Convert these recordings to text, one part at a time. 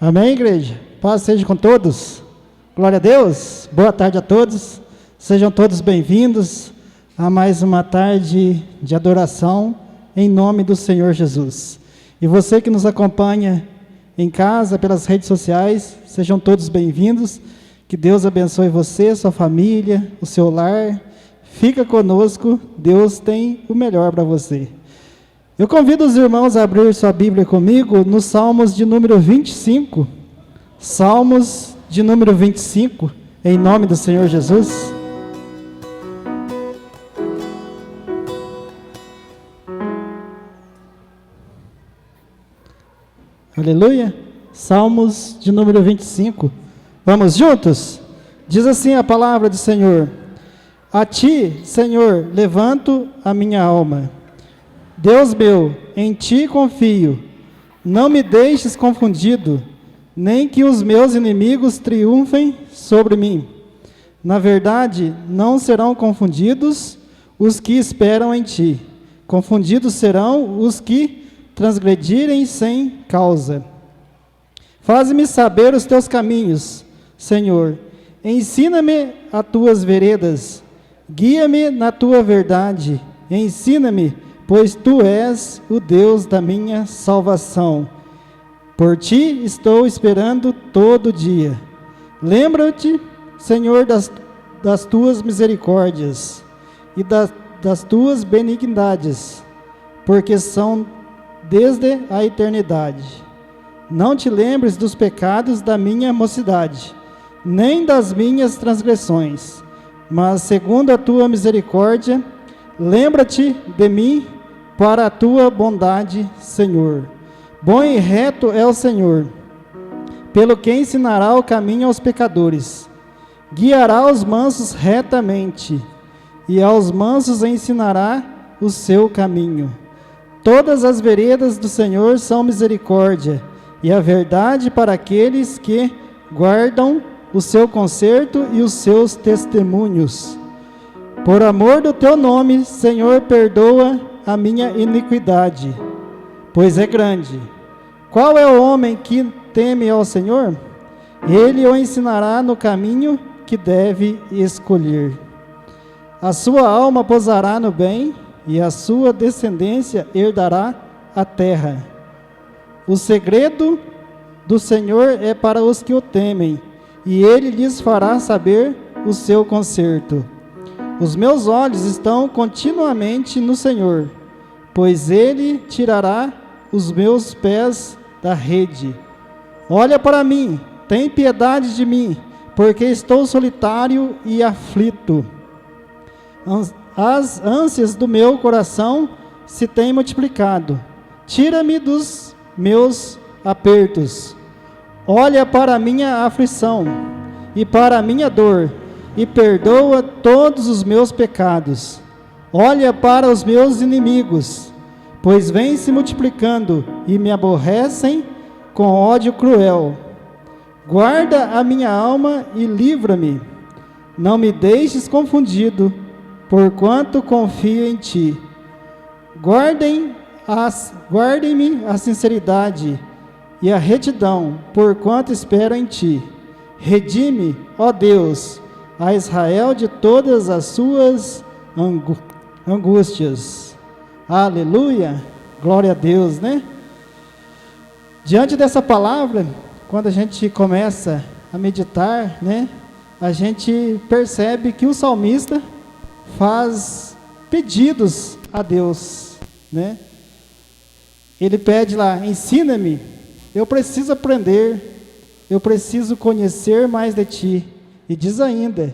Amém, igreja? Paz seja com todos. Glória a Deus. Boa tarde a todos. Sejam todos bem-vindos a mais uma tarde de adoração em nome do Senhor Jesus. E você que nos acompanha em casa, pelas redes sociais, sejam todos bem-vindos. Que Deus abençoe você, sua família, o seu lar. Fica conosco, Deus tem o melhor para você. Eu convido os irmãos a abrir sua Bíblia comigo no Salmos de número 25. Salmos de número 25, em nome do Senhor Jesus. Aleluia. Salmos de número 25. Vamos juntos? Diz assim a palavra do Senhor: A ti, Senhor, levanto a minha alma. Deus meu, em ti confio. Não me deixes confundido, nem que os meus inimigos triunfem sobre mim. Na verdade, não serão confundidos os que esperam em ti. Confundidos serão os que transgredirem sem causa. Faze-me saber os teus caminhos, Senhor. Ensina-me as tuas veredas. Guia-me na tua verdade. Ensina-me, pois tu és o Deus da minha salvação. Por ti estou esperando todo dia. Lembra-te, Senhor, das tuas misericórdias e das tuas benignidades, porque são desde a eternidade. Não te lembres dos pecados da minha mocidade, nem das minhas transgressões, mas segundo a tua misericórdia, lembra-te de mim para a tua bondade, Senhor. Bom e reto é o Senhor, pelo que ensinará o caminho aos pecadores. Guiará os mansos retamente, e aos mansos ensinará o seu caminho. Todas as veredas do Senhor são misericórdia, e a verdade para aqueles que guardam o seu conserto e os seus testemunhos. Por amor do teu nome, Senhor, perdoa a minha iniquidade, pois é grande. Qual é o homem que teme ao Senhor? Ele o ensinará no caminho que deve escolher. A sua alma pousará no bem, e a sua descendência herdará a terra. O segredo do Senhor é para os que o temem, e ele lhes fará saber o seu conserto. Os meus olhos estão continuamente no Senhor, pois ele tirará os meus pés da rede. Olha para mim, tem piedade de mim, porque estou solitário e aflito. As ânsias do meu coração se têm multiplicado. Tira-me dos meus apertos. Olha para a minha aflição e para a minha dor, e perdoa todos os meus pecados. Olha para os meus inimigos, pois vêm se multiplicando e me aborrecem com ódio cruel. Guarda a minha alma e livra-me. Não me deixes confundido, porquanto confio em ti. Guardem-me a sinceridade e a retidão, porquanto espero em ti. Redime, ó Deus, a Israel de todas as suas angústias. Aleluia, glória a Deus, né? Diante dessa palavra, quando a gente começa a meditar, né, a gente percebe que o salmista faz pedidos a Deus, né? Ele pede lá: ensina-me, eu preciso aprender, eu preciso conhecer mais de ti. E diz ainda: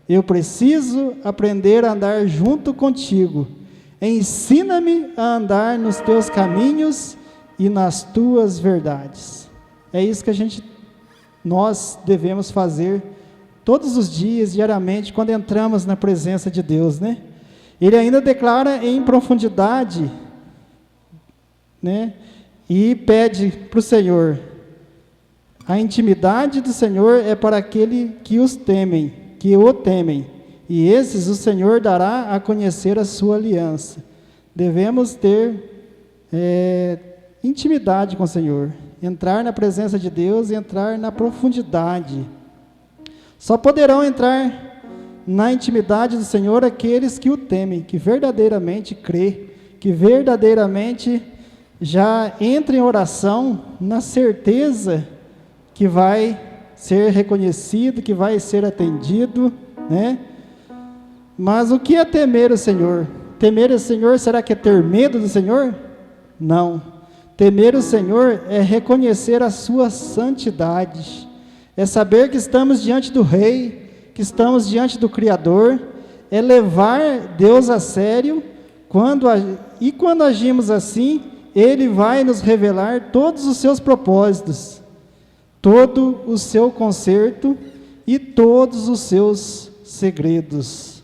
eu preciso aprender a andar junto contigo. Ensina-me a andar nos teus caminhos e nas tuas verdades. É isso que nós devemos fazer todos os dias, diariamente, quando entramos na presença de Deus, né? Ele ainda declara em profundidade, né? E pede para o Senhor: a intimidade do Senhor é para aquele que o temem, e esses o Senhor dará a conhecer a sua aliança. Devemos ter intimidade com o Senhor. entrar na presença de Deus e entrar na profundidade. Só poderão entrar na intimidade do Senhor aqueles que o temem, que verdadeiramente crê, que verdadeiramente já entra em oração na certeza que vai ser reconhecido, que vai ser atendido, né? Mas o que é temer o Senhor? Temer o Senhor, será que é ter medo do Senhor? Não. Temer o Senhor é reconhecer a sua santidade, é saber que estamos diante do Rei, que estamos diante do Criador, é levar Deus a sério, quando agimos assim, Ele vai nos revelar todos os seus propósitos, todo o seu conserto e todos os seus segredos.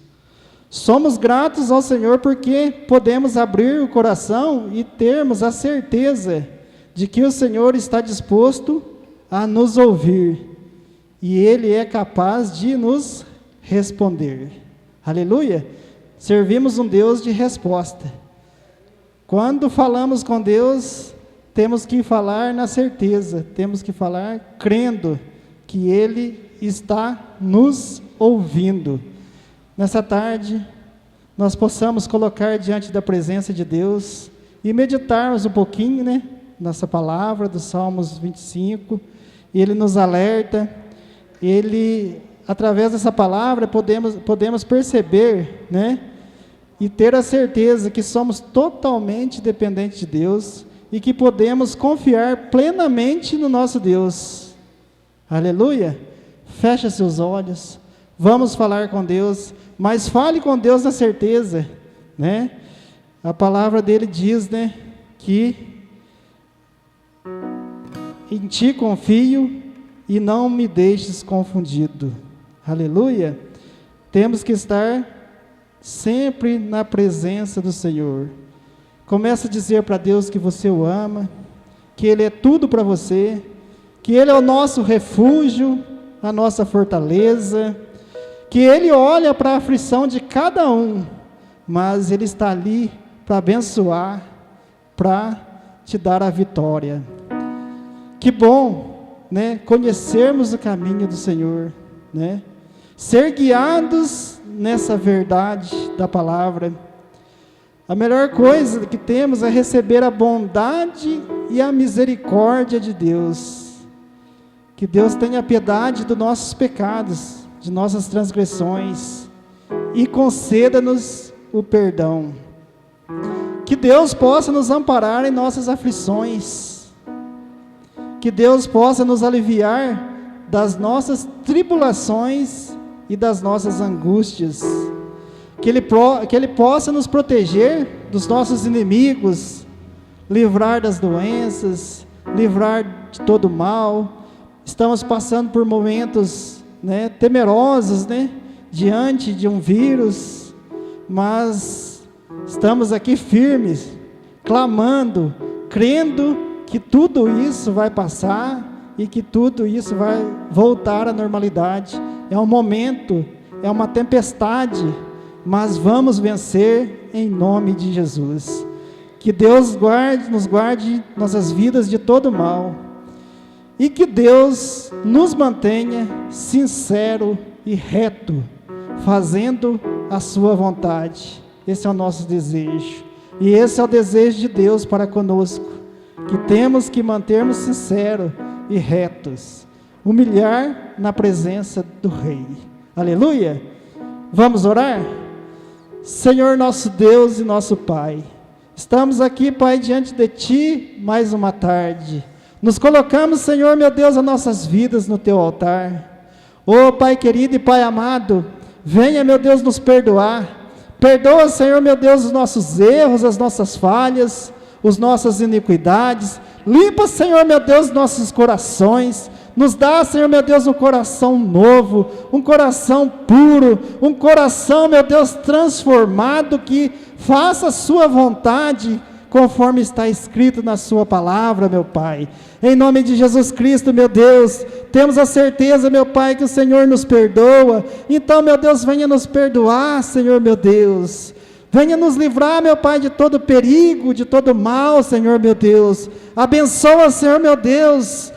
Somos gratos ao Senhor porque podemos abrir o coração e termos a certeza de que o Senhor está disposto a nos ouvir e Ele é capaz de nos responder. Aleluia! Servimos um Deus de resposta. Quando falamos com Deus, temos que falar na certeza, temos que falar crendo que Ele está nos ouvindo. Nessa tarde, nós possamos colocar diante da presença de Deus e meditarmos um pouquinho, né, nessa palavra do Salmos 25. Ele nos alerta, através dessa palavra, podemos perceber, né, e ter a certeza que somos totalmente dependentes de Deus e que podemos confiar plenamente no nosso Deus. Aleluia! Feche seus olhos, vamos falar com Deus, mas fale com Deus na certeza, né? A palavra dele diz, né, que em ti confio e não me deixes confundido. Aleluia! Temos que estar sempre na presença do Senhor. Comece a dizer para Deus que você o ama, que Ele é tudo para você, que Ele é o nosso refúgio, a nossa fortaleza, que Ele olha para a aflição de cada um, mas Ele está ali para abençoar, para te dar a vitória. Que bom, né, conhecermos o caminho do Senhor, né, ser guiados nessa verdade da palavra. A melhor coisa que temos é receber a bondade e a misericórdia de Deus. Que Deus tenha piedade dos nossos pecados, de nossas transgressões, e conceda-nos o perdão. Que Deus possa nos amparar em nossas aflições. Que Deus possa nos aliviar das nossas tribulações e das nossas angústias. Que Ele possa nos proteger dos nossos inimigos, livrar das doenças, livrar de todo mal. Estamos passando por momentos, né, temerosos, né, diante de um vírus, mas estamos aqui firmes, clamando, crendo que tudo isso vai passar e que tudo isso vai voltar à normalidade. É um momento, é uma tempestade, mas vamos vencer em nome de Jesus. Que Deus nos guarde nossas vidas de todo mal, e que Deus nos mantenha sincero e reto, fazendo a sua vontade. Esse é o nosso desejo, e esse é o desejo de Deus para conosco, que temos que mantermos sinceros e retos, humilhar na presença do Rei. Aleluia! Vamos orar? Senhor nosso Deus e nosso Pai, estamos aqui, Pai, diante de Ti mais uma tarde. Nos colocamos, Senhor, meu Deus, as nossas vidas no Teu altar. Ó Pai querido e Pai amado, venha, meu Deus, nos perdoar. Perdoa, Senhor, meu Deus, os nossos erros, as nossas falhas, as nossas iniquidades. Limpa, Senhor, meu Deus, nossos corações. Nos dá, Senhor, meu Deus, um coração novo, um coração puro, um coração, meu Deus, transformado, que faça a sua vontade, conforme está escrito na sua palavra, meu Pai. Em nome de Jesus Cristo, meu Deus, temos a certeza, meu Pai, que o Senhor nos perdoa. Então, meu Deus, venha nos perdoar, Senhor, meu Deus. Venha nos livrar, meu Pai, de todo perigo, de todo mal, Senhor, meu Deus. Abençoa, Senhor, meu Deus,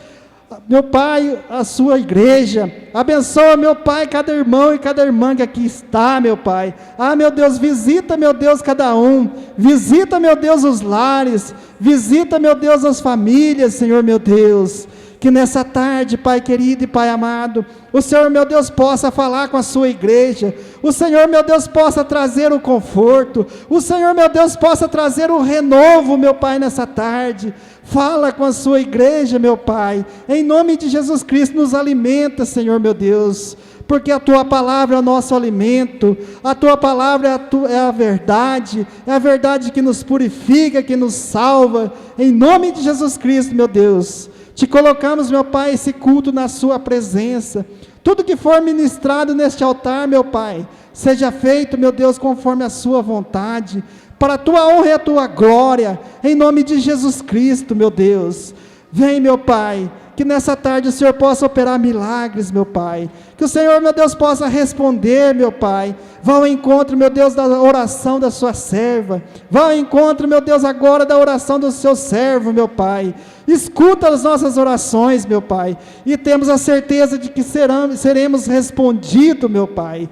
meu Pai, a sua igreja. Abençoa, meu Pai, cada irmão e cada irmã que aqui está, meu Pai. Ah, meu Deus, visita, meu Deus, cada um. Visita, meu Deus, os lares. Visita, meu Deus, as famílias, Senhor, meu Deus. Que nessa tarde, Pai querido e Pai amado, o Senhor, meu Deus, possa falar com a sua igreja. O Senhor, meu Deus, possa trazer o conforto. O Senhor, meu Deus, possa trazer o renovo, meu Pai, nessa tarde. Fala com a sua igreja, meu Pai. Em nome de Jesus Cristo, nos alimenta, Senhor, meu Deus. Porque a Tua palavra é o nosso alimento. A Tua palavra é a verdade. É a verdade que nos purifica, que nos salva. Em nome de Jesus Cristo, meu Deus. Te colocamos, meu Pai, esse culto na sua presença. Tudo que for ministrado neste altar, meu Pai, seja feito, meu Deus, conforme a sua vontade, para a tua honra e a tua glória, em nome de Jesus Cristo, meu Deus. Vem, meu Pai, que nessa tarde o Senhor possa operar milagres, meu Pai. Que o Senhor, meu Deus, possa responder, meu Pai. Vá ao encontro, meu Deus, da oração da sua serva. Vá ao encontro, meu Deus, agora da oração do seu servo, meu Pai. Escuta as nossas orações, meu Pai. E temos a certeza de que seremos respondidos, meu Pai.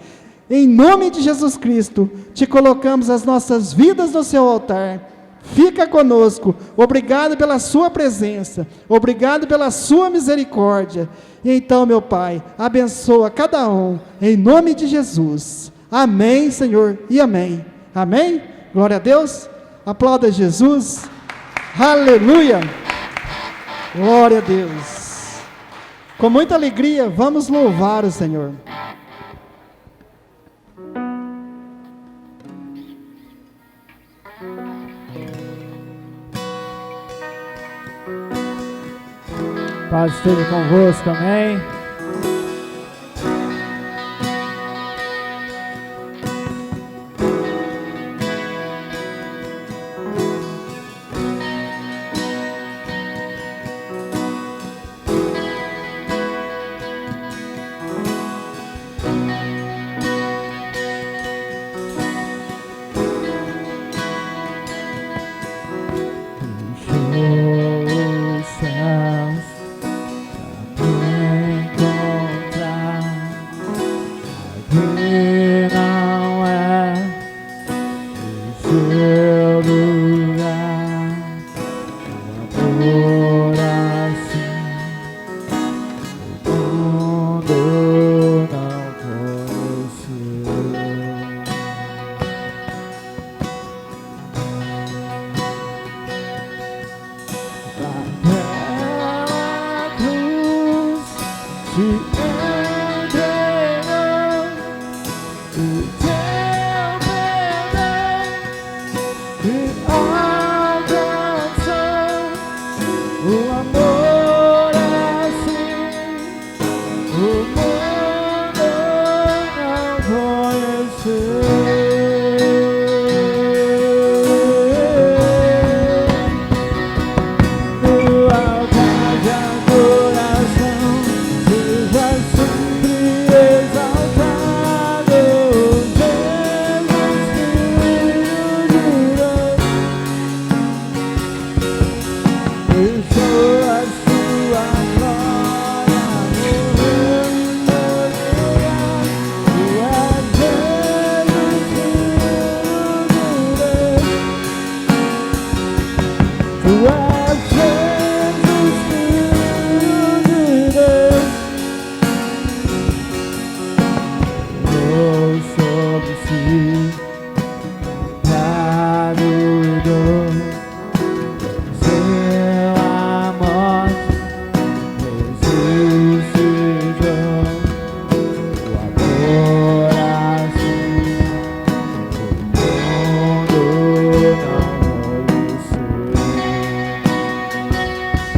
Em nome de Jesus Cristo, te colocamos as nossas vidas no seu altar. Fica conosco, obrigado pela sua presença, obrigado pela sua misericórdia, e então, meu Pai, abençoa cada um, em nome de Jesus, amém, Senhor, e amém, amém, glória a Deus, aplauda Jesus, aleluia, glória a Deus, com muita alegria, vamos louvar o Senhor. Paz esteja convosco, amém.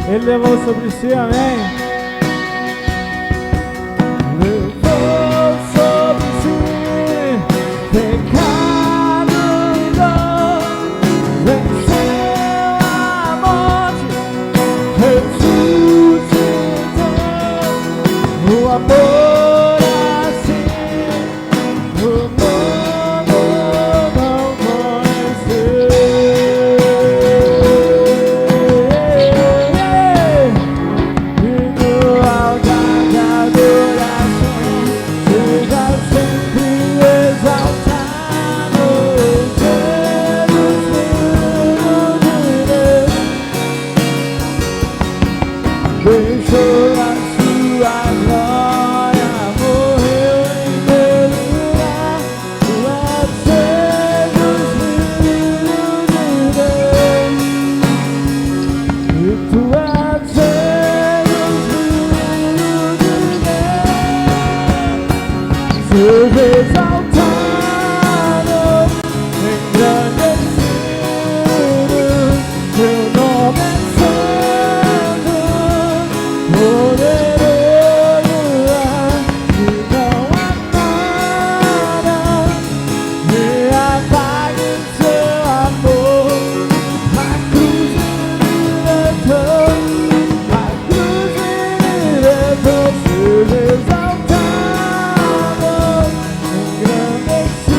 Ele levou sobre si, amém. Levou sobre si pecado e dor, venceu a morte, ressuscitou. O amor assim, o mundo não conheceu. deixou a sua glória, morreu em meu lugar. Tu és Jesus, Filho de Deus, e tu és Jesus, Filho de Deus. Seja exaltado, engrandecido, teu nome é santo, poderoso, e não há nada que apague seu amor. A cruz me libertou, a cruz me libertou. Seja exaltado, engrandecido,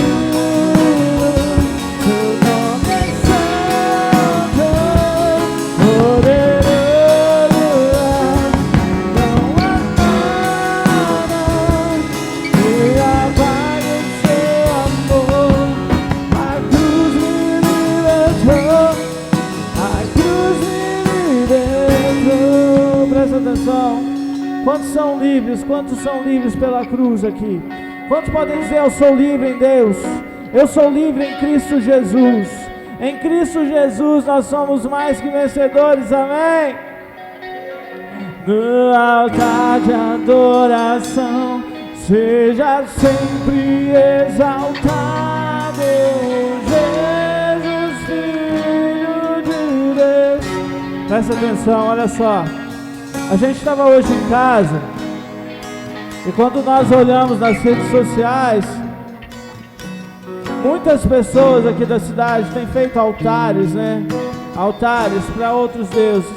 teu nome é santo, poderoso, não há nada que apague o seu amor. A cruz me libertou, a cruz me libertou. Presta atenção. Quantos são livres? Quantos são livres pela cruz aqui? Quantos podem dizer: eu sou livre em Deus? Eu sou livre em Cristo Jesus. Em Cristo Jesus nós somos mais que vencedores, amém? No altar de adoração, seja sempre exaltado, Jesus, Filho de Deus. Presta atenção, olha só. A gente estava hoje em casa, e quando nós olhamos nas redes sociais, muitas pessoas aqui da cidade têm feito altares, né? Altares para outros deuses.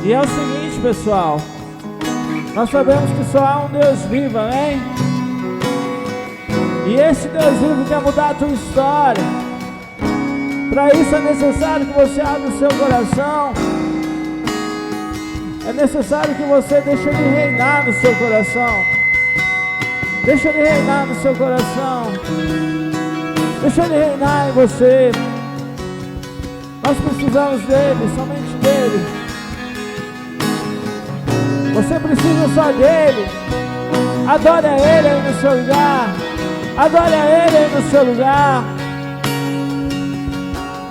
E é o seguinte, pessoal, nós sabemos que só há um Deus vivo, amém? E esse Deus vivo quer mudar a tua história. Para isso é necessário que você abra o seu coração. É necessário que você deixe Ele reinar no seu coração. Deixa Ele reinar no seu coração. Deixa Ele reinar em você. Nós precisamos dEle, somente dEle. Você precisa só dEle. Adore a Ele aí no seu lugar. Adore a Ele aí no seu lugar.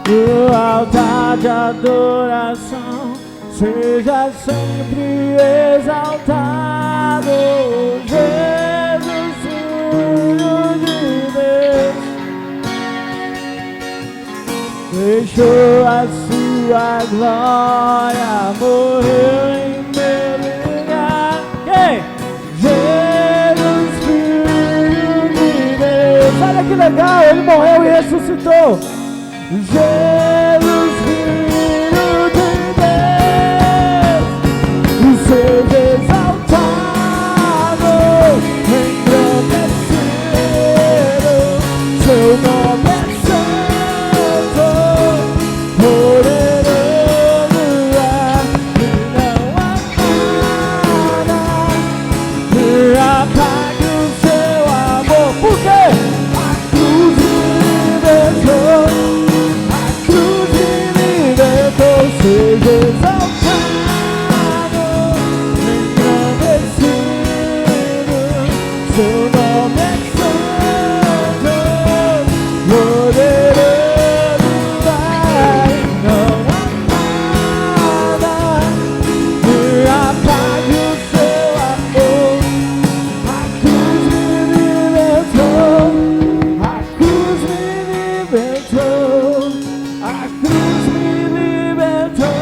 No altar de adoração, seja sempre exaltado, Jesus, Filho de Deus. Deixou a sua glória, morreu em meu lugar. Quem? Jesus, Filho de Deus. Olha que legal, Ele morreu e ressuscitou. Jesus, Filho de Deus, seja exaltado, engrandecido, seu nome é santo, poderoso, e não há nada que apague o seu amor. Por quê? A cruz me libertou. Seja exaltado, engrandecido, seu nome é santo, poderoso, não há nada que apague o seu amor. A cruz me libertou, a cruz me libertou, a cruz me libertou,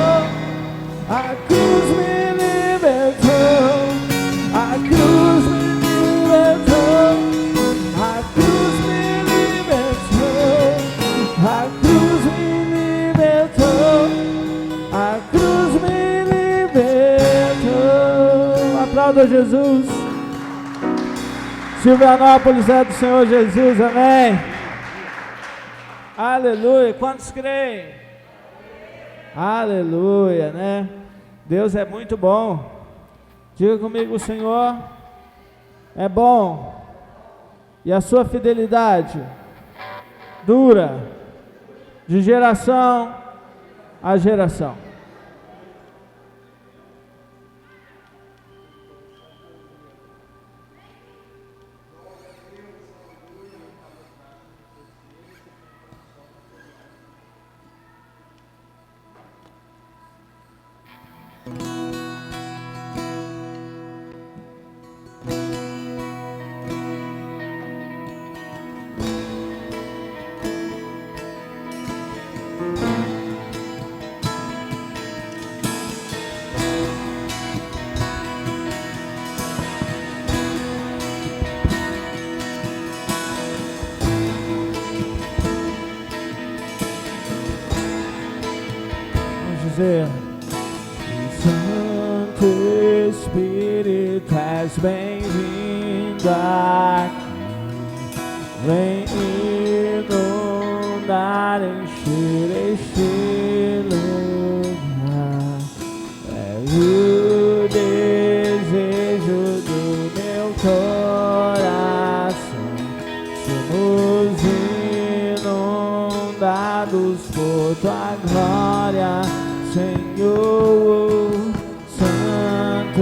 a cruz me libertou, a cruz me libertou, a cruz me libertou, a cruz me libertou, a cruz me libertou. Aplauda Jesus. Silvanópolis é do Senhor Jesus, amém? Aleluia. Quantos creem? Aleluia, né? Deus é muito bom. Diga comigo: o Senhor é bom e a sua fidelidade dura de geração a geração. Santo Espírito, és bem-vindo aqui, vem inundar, encher este lugar. É o desejo do meu coração, somos inundados por tua glória, Senhor. Santo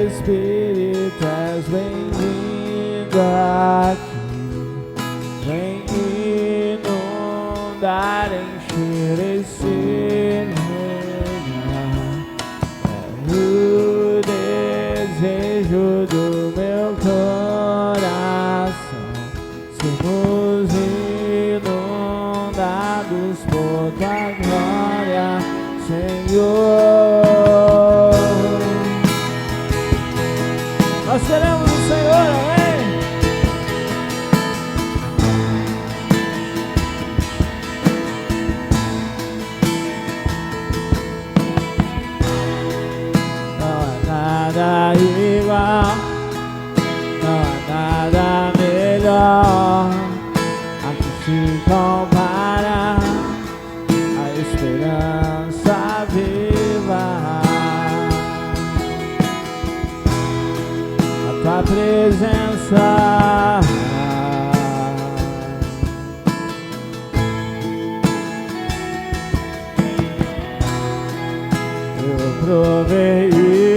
Espírito, és bem-vindo aqui, vem inundar, encher esse lugar. É o desejo do meu coração, somos inundados por tua glória, Senhor. Nós queremos o Senhor, amém? Não há nada igual, não há nada melhor, a que se compara a esperança viva. Tua presença, eu provei e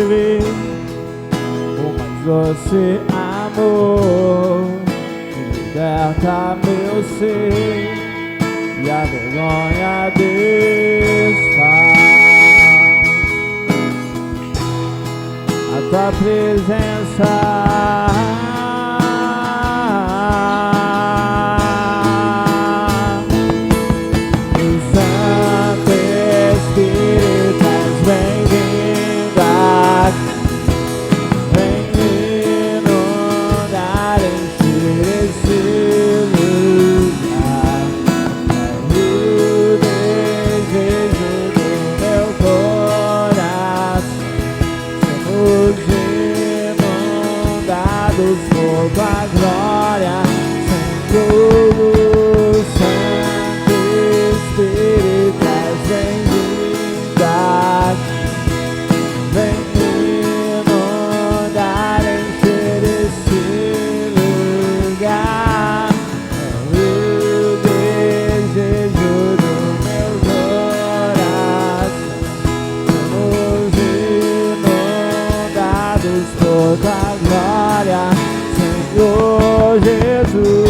vi o mais doce amor que liberta meu ser e a vergonha desfaz. A tua presença, o Santo Espírito, és bem-vindo aqui, vem inundar, encher esse lugar. É o desejo do meu coração, somos inundados por tua glória, Senhor. Santo Espírito, és bem-vindo aqui, vem inundar, encher esse lugar. É o desejo do meu coração, somos inundados por tua glória, Senhor Jesus.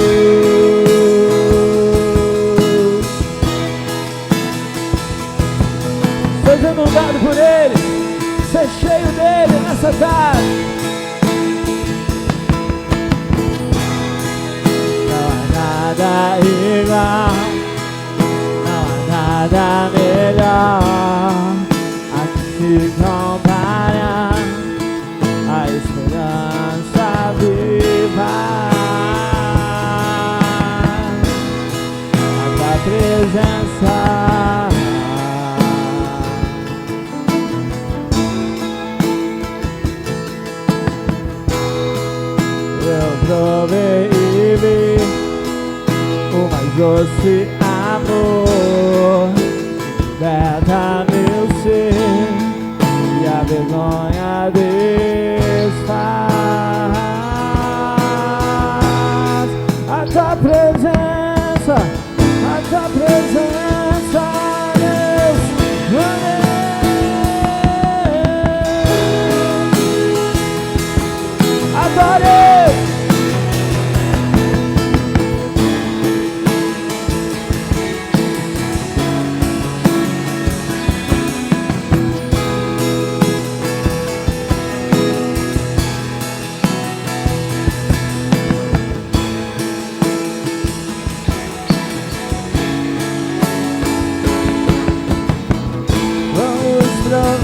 Seja inundado por Ele, seja cheio dEle nessa tarde. Não há nada igual, não há nada melhor, a que se compara a esperança viva. A tua presença, eu provei e vi o mais doce amor, liberta meu ser e a vergonha desfaz. A tua presença, Deus, adorei.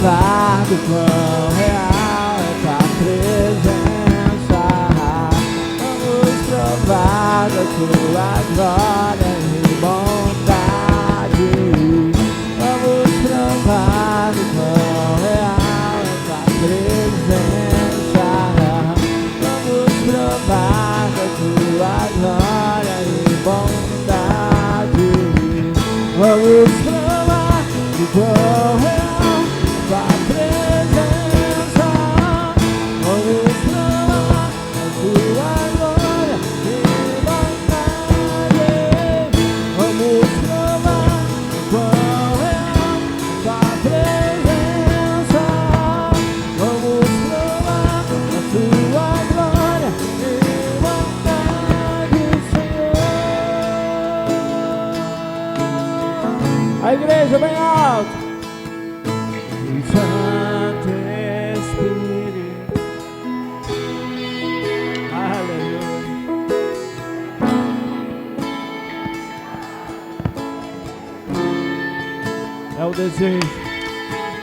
provar do quão real é tua presença. Vamos provar da tua glória e bondade. Vamos provar do quão real é tua presença. Vamos provar da tua glória e bondade. Vamos provar do quão real é tua presença. Vamos provar da tua glória e bondade. Vamos provar do quão real é tua presença. Vamos provar da tua glória e bondade, Senhor. A igreja bem alto. Santo Espírito, aleluia. É o desejo,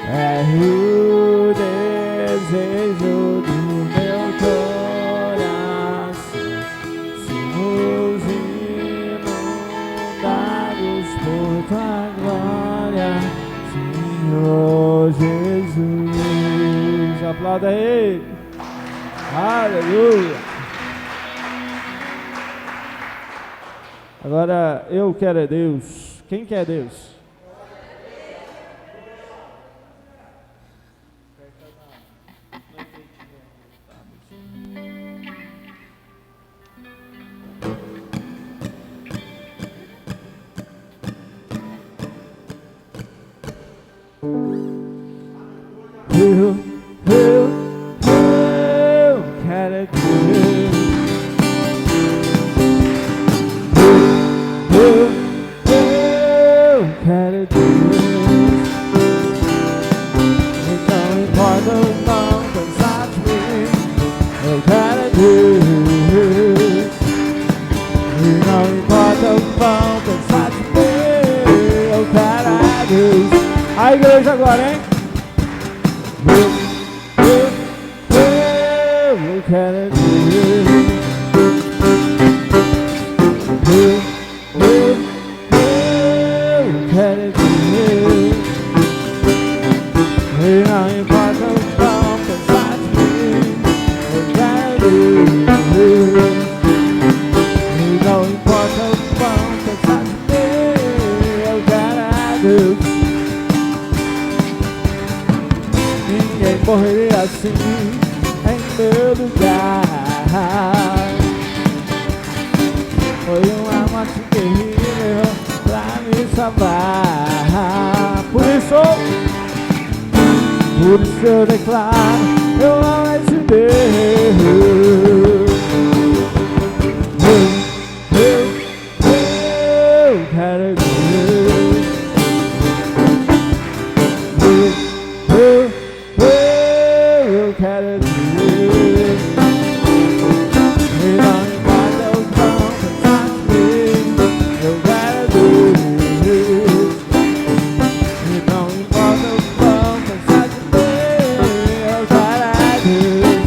é o desejo do meu coração. Somos inundados por tua glória, Senhor Jesus. Aplauda Ele. Aleluia. Agora, eu quero é Deus. Quem quer Deus? Eu quero é Deus. Eu quero é Deus. Não importa o não pensar de mim. Eu quero é Deus. E não importa o não pensar de mim. Eu quero é Deus. A igreja agora, hein? Eu quero é Deus. Eu quero é Deus. E não importa o quão pensar de mim. Eu quero é Deus. E não importa o quão pensar de mim. Eu quero é Deus. Ninguém morreria assim em meu lugar. Foi uma morte terrível pra me salvar. Por isso eu declaro, eu amo esse Deus. Eu quero Deus. Eu quero Deus. E não importa o quão pensar de mim. Eu quero Deus. E não importa o quão pensar de mim. Eu quero Deus.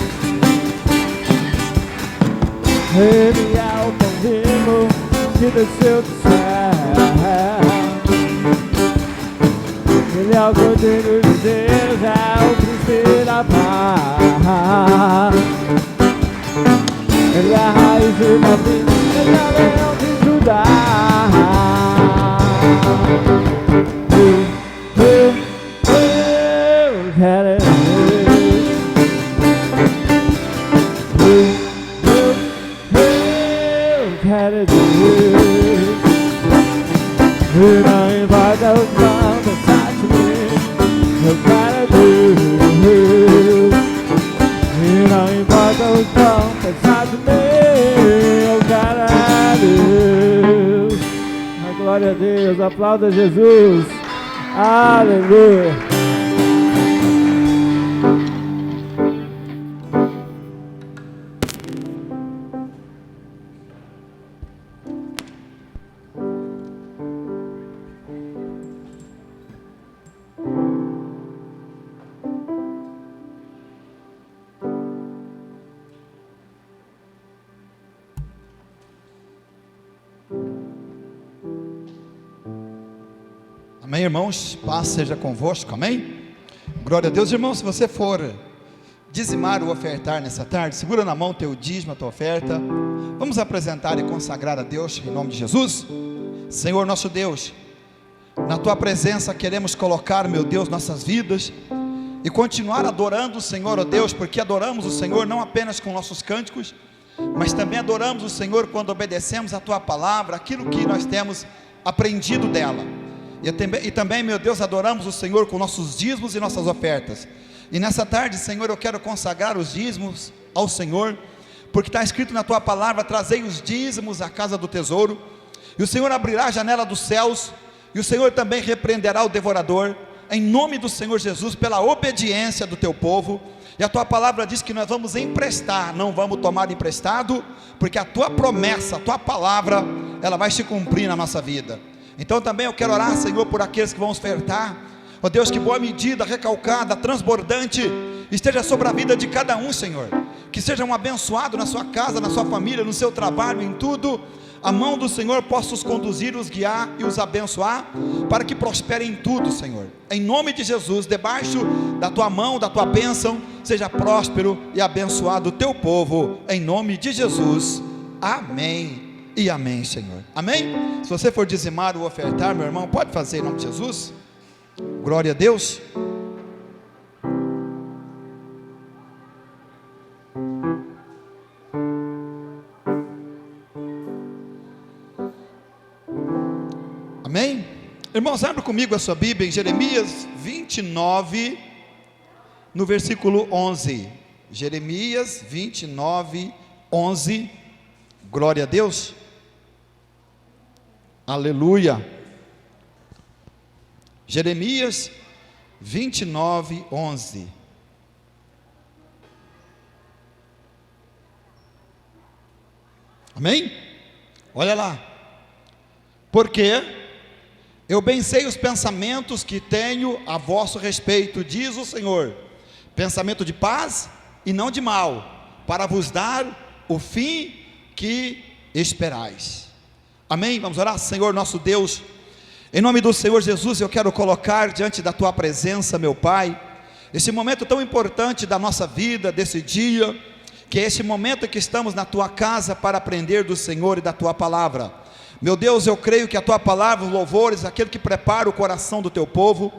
Ele é o pão vivo que desceu do céu. Ele é o Cordeiro de Deus, é o Príncipe da paz. Ele é a raiz de Davi, ele é o leão de Judá. Eu quero é Deus. Eu quero é Deus. E não importa o quão pensar de mim. Eu quero é Deus. E não importa o quão pensar de mim. Eu quero é Deus. A glória a Deus, aplauda Jesus. Aleluia. Amém, irmãos? Paz seja convosco, amém? Glória a Deus, irmãos. Se você for dizimar ou ofertar nessa tarde, segura na mão teu dízimo, a tua oferta. Vamos apresentar e consagrar a Deus em nome de Jesus. Senhor nosso Deus, na tua presença queremos colocar, meu Deus, nossas vidas e continuar adorando o Senhor, ó Deus, porque adoramos o Senhor não apenas com nossos cânticos, mas também adoramos o Senhor quando obedecemos a tua palavra, aquilo que nós temos aprendido dela. E também, meu Deus, adoramos o Senhor com nossos dízimos e nossas ofertas. E nessa tarde, Senhor, eu quero consagrar os dízimos ao Senhor, porque está escrito na tua palavra: trazei os dízimos à casa do tesouro, e o Senhor abrirá a janela dos céus, e o Senhor também repreenderá o devorador, em nome do Senhor Jesus, pela obediência do teu povo. E a tua palavra diz que nós vamos emprestar, não vamos tomar emprestado, porque a tua promessa, a tua palavra, ela vai se cumprir na nossa vida. Então também eu quero orar, Senhor, por aqueles que vão ofertar, ó Deus, que boa medida, recalcada, transbordante, esteja sobre a vida de cada um, Senhor, que seja um abençoado na sua casa, na sua família, no seu trabalho, em tudo, a mão do Senhor possa os conduzir, os guiar e os abençoar, para que prosperem em tudo, Senhor, em nome de Jesus. Debaixo da tua mão, da tua bênção, seja próspero e abençoado o teu povo, em nome de Jesus, amém e amém, Senhor, amém. Se você for dizimar ou ofertar, meu irmão, pode fazer em nome de Jesus. Glória a Deus. Amém? Irmãos, abra comigo a sua Bíblia em Jeremias 29, no versículo 11. Jeremias 29, 11. Glória a Deus. Aleluia. Jeremias 29, 11. Amém? Olha lá. Porque eu bem sei os pensamentos que tenho a vosso respeito, diz o Senhor, pensamento de paz e não de mal, para vos dar o fim que esperais. Amém? Vamos orar. Senhor nosso Deus, em nome do Senhor Jesus, eu quero colocar diante da tua presença, meu Pai, esse momento tão importante da nossa vida, desse dia, que é esse momento que estamos na tua casa para aprender do Senhor e da tua palavra. Meu Deus, eu creio que a tua palavra, os louvores, aquele que prepara o coração do teu povo,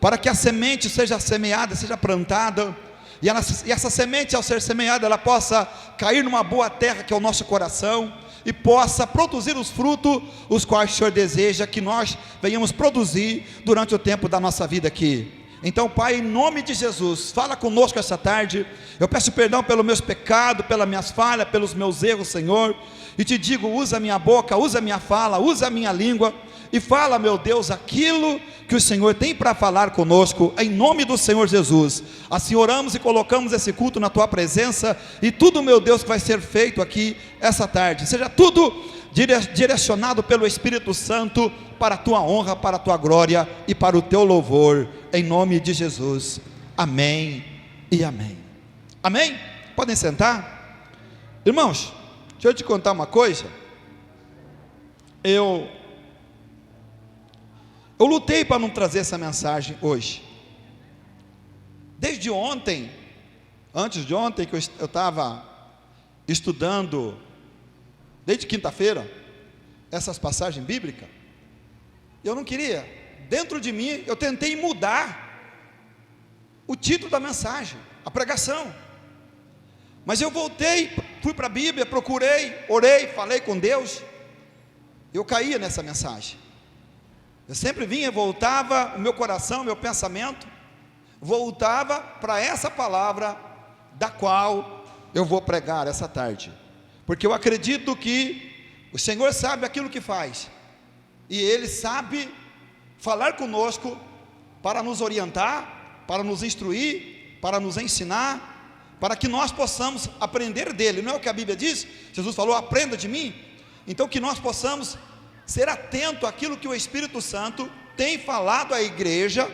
para que a semente seja semeada, seja plantada, e essa semente, ao ser semeada, ela possa cair numa boa terra, que é o nosso coração, e possa produzir os frutos, os quais o Senhor deseja que nós venhamos produzir durante o tempo da nossa vida aqui. Então, Pai, em nome de Jesus, fala conosco essa tarde. Eu peço perdão pelos meus pecados, pelas minhas falhas, pelos meus erros, Senhor, e te digo, usa a minha boca, usa a minha fala, usa a minha língua, e fala, meu Deus, aquilo que o Senhor tem para falar conosco, em nome do Senhor Jesus. Assim oramos e colocamos esse culto na tua presença, e tudo, meu Deus, que vai ser feito aqui essa tarde, seja tudo direcionado pelo Espírito Santo, para a tua honra, para a tua glória e para o teu louvor, em nome de Jesus, amém e amém. Amém? Podem sentar. Irmãos, deixa eu te contar uma coisa. Eu lutei para não trazer essa mensagem hoje. Desde ontem, antes de ontem, que eu estava estudando, desde quinta-feira, essas passagens bíblicas, eu não queria, dentro de mim, eu tentei mudar o título da mensagem, a pregação, mas eu voltei, fui para a Bíblia, procurei, orei, falei com Deus, eu caía nessa mensagem. Eu sempre vinha, voltava, o meu coração, o meu pensamento, voltava para essa palavra, da qual eu vou pregar essa tarde, porque eu acredito que o Senhor sabe aquilo que faz, e Ele sabe falar conosco, para nos orientar, para nos instruir, para nos ensinar, para que nós possamos aprender dEle. Não é o que a Bíblia diz? Jesus falou, aprenda de mim. Então que nós possamos ser atento àquilo que o Espírito Santo tem falado à igreja,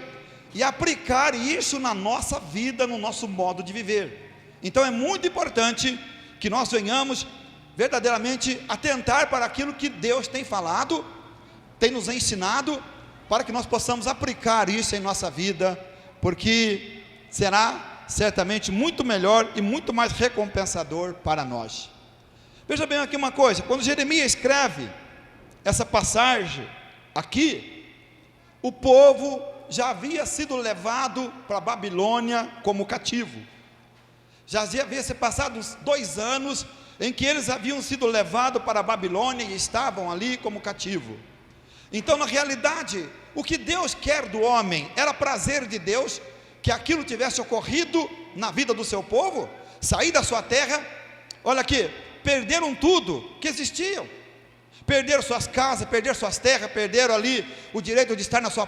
e aplicar isso na nossa vida, no nosso modo de viver. Então é muito importante que nós venhamos verdadeiramente atentar para aquilo que Deus tem falado, tem nos ensinado, para que nós possamos aplicar isso em nossa vida, porque será certamente muito melhor e muito mais recompensador para nós. Veja bem aqui uma coisa, quando Jeremias escreve essa passagem aqui, o povo já havia sido levado para a Babilônia como cativo. Já havia se passado uns 2 anos em que eles haviam sido levados para a Babilônia e estavam ali como cativo. Então, na realidade, o que Deus quer do homem, era prazer de Deus que aquilo tivesse ocorrido na vida do seu povo, sair da sua terra. Olha aqui, perderam tudo que existiam, perderam suas casas, perderam suas terras, perderam ali o direito de estar na sua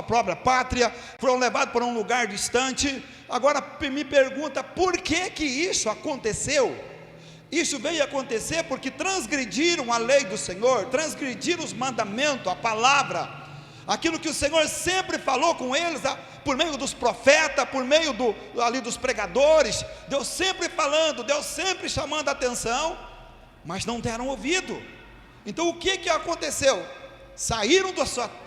própria pátria, foram levados para um lugar distante. Agora me pergunta, por que que isso aconteceu? Isso veio acontecer porque transgrediram a lei do Senhor, transgrediram os mandamentos, a palavra, aquilo que o Senhor sempre falou com eles, por meio dos profetas, por meio ali dos pregadores. Deus sempre falando, Deus sempre chamando a atenção, mas não deram ouvido. Então o que que aconteceu? Saíram da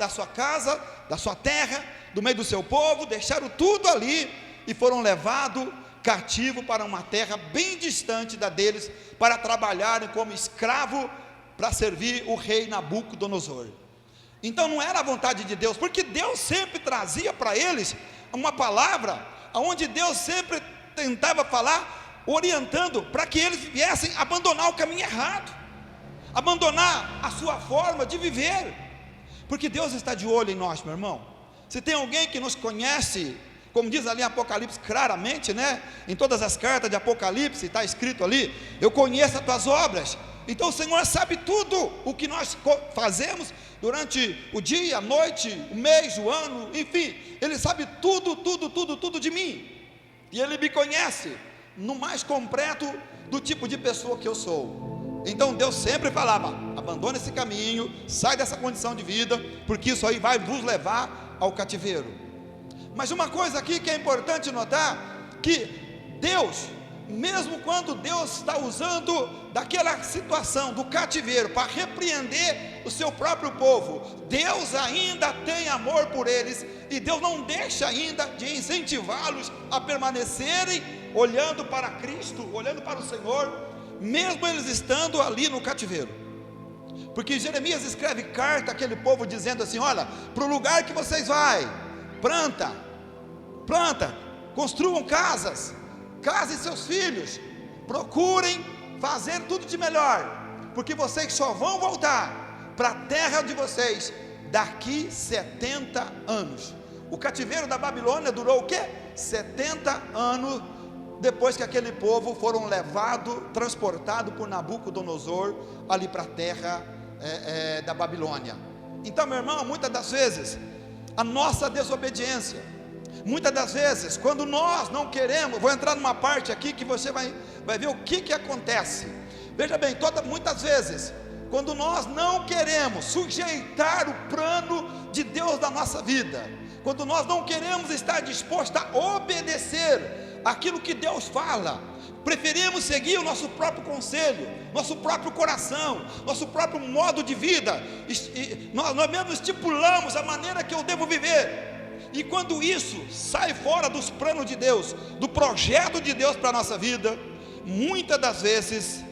sua casa, da sua terra, do meio do seu povo, deixaram tudo ali e foram levados cativo para uma terra bem distante da deles, para trabalharem como escravo, para servir o rei Nabucodonosor. Então não era a vontade de Deus, porque Deus sempre trazia para eles uma palavra, onde Deus sempre tentava falar, orientando, para que eles viessem abandonar o caminho errado, abandonar a sua forma de viver, porque Deus está de olho em nós, meu irmão. Se tem alguém que nos conhece, como diz ali em Apocalipse claramente, né? Em todas as cartas de Apocalipse está escrito ali: eu conheço as tuas obras. Então o Senhor sabe tudo o que nós fazemos durante o dia, a noite, o mês, o ano, enfim, Ele sabe tudo de mim, e Ele me conhece no mais completo do tipo de pessoa que eu sou. Então Deus sempre falava: abandona esse caminho, sai dessa condição de vida, porque isso aí vai vos levar ao cativeiro. Mas uma coisa aqui que é importante notar, que Deus, mesmo quando Deus está usando daquela situação do cativeiro para repreender o seu próprio povo, Deus ainda tem amor por eles, e Deus não deixa ainda de incentivá-los a permanecerem olhando para Cristo, olhando para o Senhor, mesmo eles estando ali no cativeiro. Porque Jeremias escreve carta àquele povo dizendo assim: olha, para o lugar que vocês vão, planta, construam casas, casem seus filhos, procurem fazer tudo de melhor, porque vocês só vão voltar para a terra de vocês daqui 70 anos. O cativeiro da Babilônia durou o quê? 70 anos, depois que aquele povo foram levados, transportados por Nabucodonosor, ali para a terra da Babilônia. Então, meu irmão, muitas das vezes, a nossa desobediência, muitas das vezes, quando nós não queremos, vou entrar numa parte aqui que você vai ver o que acontece. Veja bem, muitas vezes, quando nós não queremos sujeitar o plano de Deus na nossa vida, quando nós não queremos estar dispostos a obedecer aquilo que Deus fala, preferimos seguir o nosso próprio conselho, nosso próprio coração, nosso próprio modo de vida, nós mesmos estipulamos a maneira que eu devo viver. E quando isso sai fora dos planos de Deus, do projeto de Deus para a nossa vida, muitas das vezes,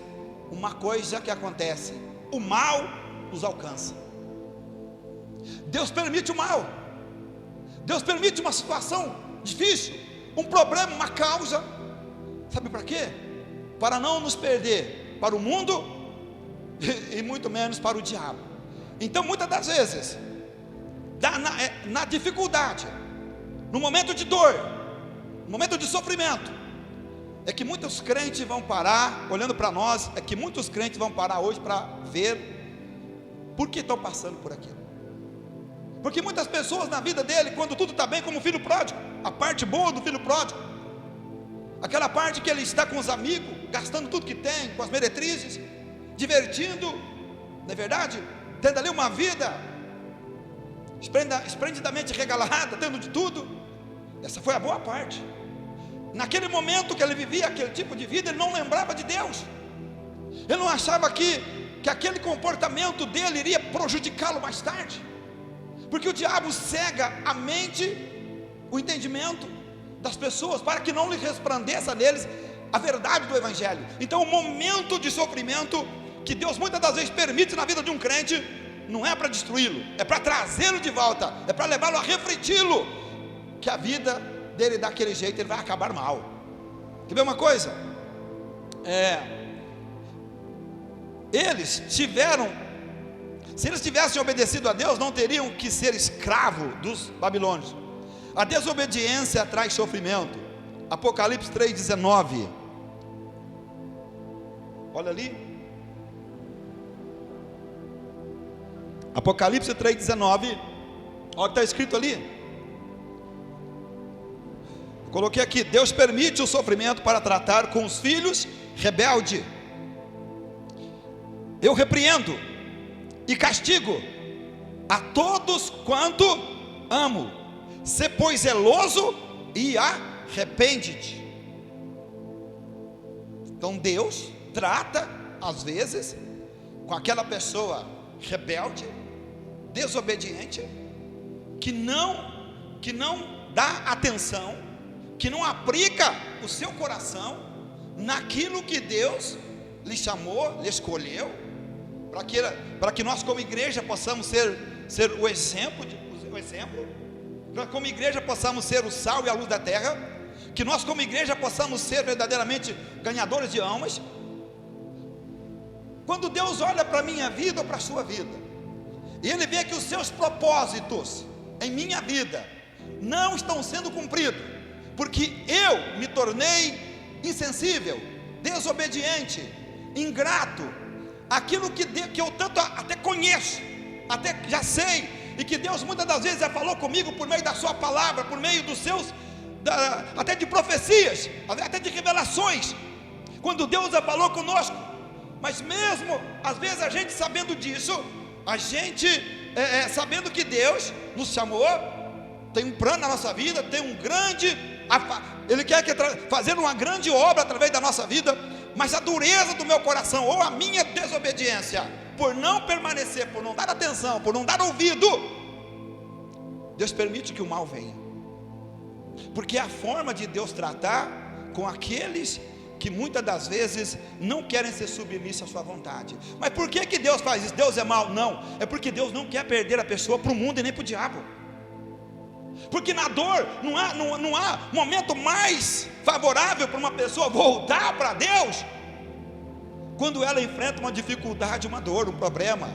uma coisa que acontece: o mal nos alcança. Deus permite o mal, Deus permite uma situação difícil, um problema, uma causa, sabe para quê? Para não nos perder para o mundo e muito menos para o diabo. Então muitas das vezes, na dificuldade, no momento de dor, no momento de sofrimento, é que muitos crentes vão parar, olhando para nós, é que muitos crentes vão parar hoje para ver por que estão passando por aquilo. Porque muitas pessoas na vida dele, quando tudo está bem, como o filho pródigo, a parte boa do filho pródigo, aquela parte que ele está com os amigos, gastando tudo que tem, com as meretrizes, divertindo, não é verdade? Tendo ali uma vida esplendidamente regalada, tendo de tudo. Essa foi a boa parte. Naquele momento que ele vivia aquele tipo de vida, ele não lembrava de Deus, ele não achava que aquele comportamento dele iria prejudicá-lo mais tarde, porque o diabo cega a mente, o entendimento das pessoas, para que não lhe resplandeça neles a verdade do Evangelho. Então o momento de sofrimento que Deus muitas das vezes permite na vida de um crente, não é para destruí-lo, é para trazê-lo de volta, é para levá-lo a refleti-lo, que a vida dele daquele jeito ele vai acabar mal. Quer ver uma coisa? Eles tiveram, se eles tivessem obedecido a Deus, não teriam que ser escravo dos babilônios. A desobediência traz sofrimento. Apocalipse 3,19. Olha ali. Apocalipse 3,19. Olha o que está escrito ali. Coloquei aqui: Deus permite o sofrimento para tratar com os filhos rebeldes. Eu repreendo e castigo a todos quanto amo. Sê, pois, zeloso e arrepende-te. Então Deus trata às vezes com aquela pessoa rebelde, desobediente, que não dá atenção, que não aplica o seu coração naquilo que Deus lhe chamou, lhe escolheu, para que nós como igreja possamos ser o exemplo, como igreja possamos ser o sal e a luz da terra, que nós como igreja possamos ser verdadeiramente ganhadores de almas. Quando Deus olha para a minha vida ou para a sua vida, e Ele vê que os seus propósitos em minha vida não estão sendo cumpridos, porque eu me tornei insensível, desobediente, ingrato, aquilo que eu tanto até conheço, até já sei, e que Deus muitas das vezes já falou comigo por meio da sua palavra, por meio dos seus, até de profecias, até de revelações, quando Deus já falou conosco. Mas mesmo às vezes a gente sabendo disso, a gente sabendo que Deus nos chamou, tem um plano na nossa vida, tem um grande, Ele quer fazer uma grande obra através da nossa vida, mas a dureza do meu coração, ou a minha desobediência, por não permanecer, por não dar atenção, por não dar ouvido, Deus permite que o mal venha, porque é a forma de Deus tratar com aqueles que muitas das vezes não querem ser submissos à sua vontade. Mas por que Deus faz isso? Deus é mau? Não, é porque Deus não quer perder a pessoa para o mundo e nem para o diabo. Porque na dor não há momento mais favorável para uma pessoa voltar para Deus, quando ela enfrenta uma dificuldade, uma dor, um problema.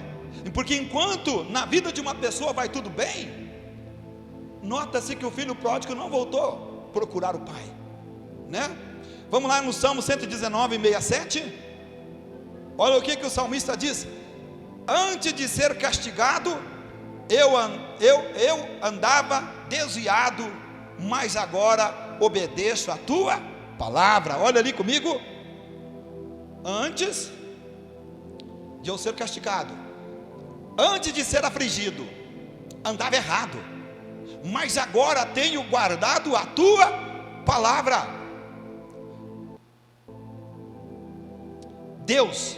Porque enquanto na vida de uma pessoa vai tudo bem, nota-se que o filho pródigo não voltou a procurar o pai, né? Vamos lá no Salmo 119, 67. Olha o que o salmista diz: antes de ser castigado, eu andava desviado, mas agora obedeço a tua palavra. Olha ali comigo. Antes de eu ser castigado, antes de ser afligido, andava errado, mas agora tenho guardado a tua palavra. Deus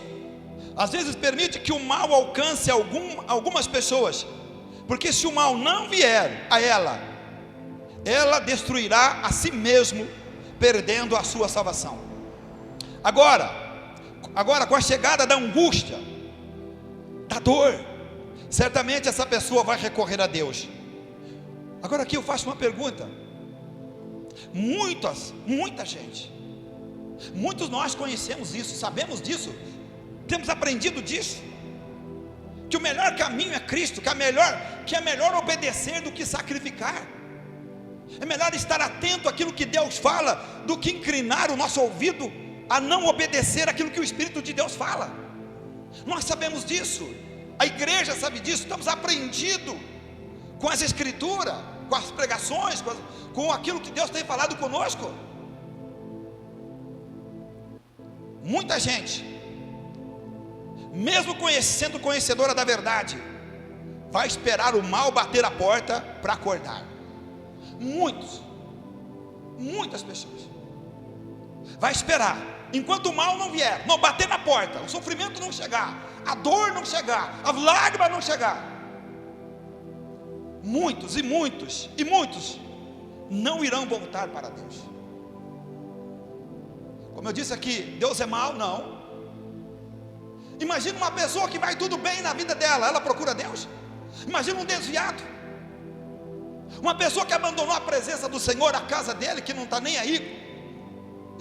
às vezes permite que o mal alcance algumas pessoas, porque se o mal não vier a ela destruirá a si mesmo, perdendo a sua salvação. Agora com a chegada da angústia, da dor, certamente essa pessoa vai recorrer a Deus. Agora aqui eu faço uma pergunta. Muita gente, muitos nós conhecemos isso, sabemos disso, temos aprendido disso, que o melhor caminho é Cristo, que é melhor obedecer do que sacrificar, é melhor estar atento àquilo que Deus fala, do que inclinar o nosso ouvido a não obedecer aquilo que o Espírito de Deus fala. Nós sabemos disso, a igreja sabe disso, estamos aprendidos com as escrituras, com as pregações, com aquilo que Deus tem falado conosco. Muita gente, mesmo sendo conhecedora da verdade, vai esperar o mal bater a porta para acordar. Muitas pessoas vai esperar, enquanto o mal não vier, não bater na porta, o sofrimento não chegar, a dor não chegar, a lágrima não chegar, muitos e muitos e muitos não irão voltar para Deus. Como eu disse aqui, Deus é mau? Não. Imagina uma pessoa que vai tudo bem na vida dela, ela procura Deus? Imagina um desviado, uma pessoa que abandonou a presença do Senhor, a casa dele, que não está nem aí,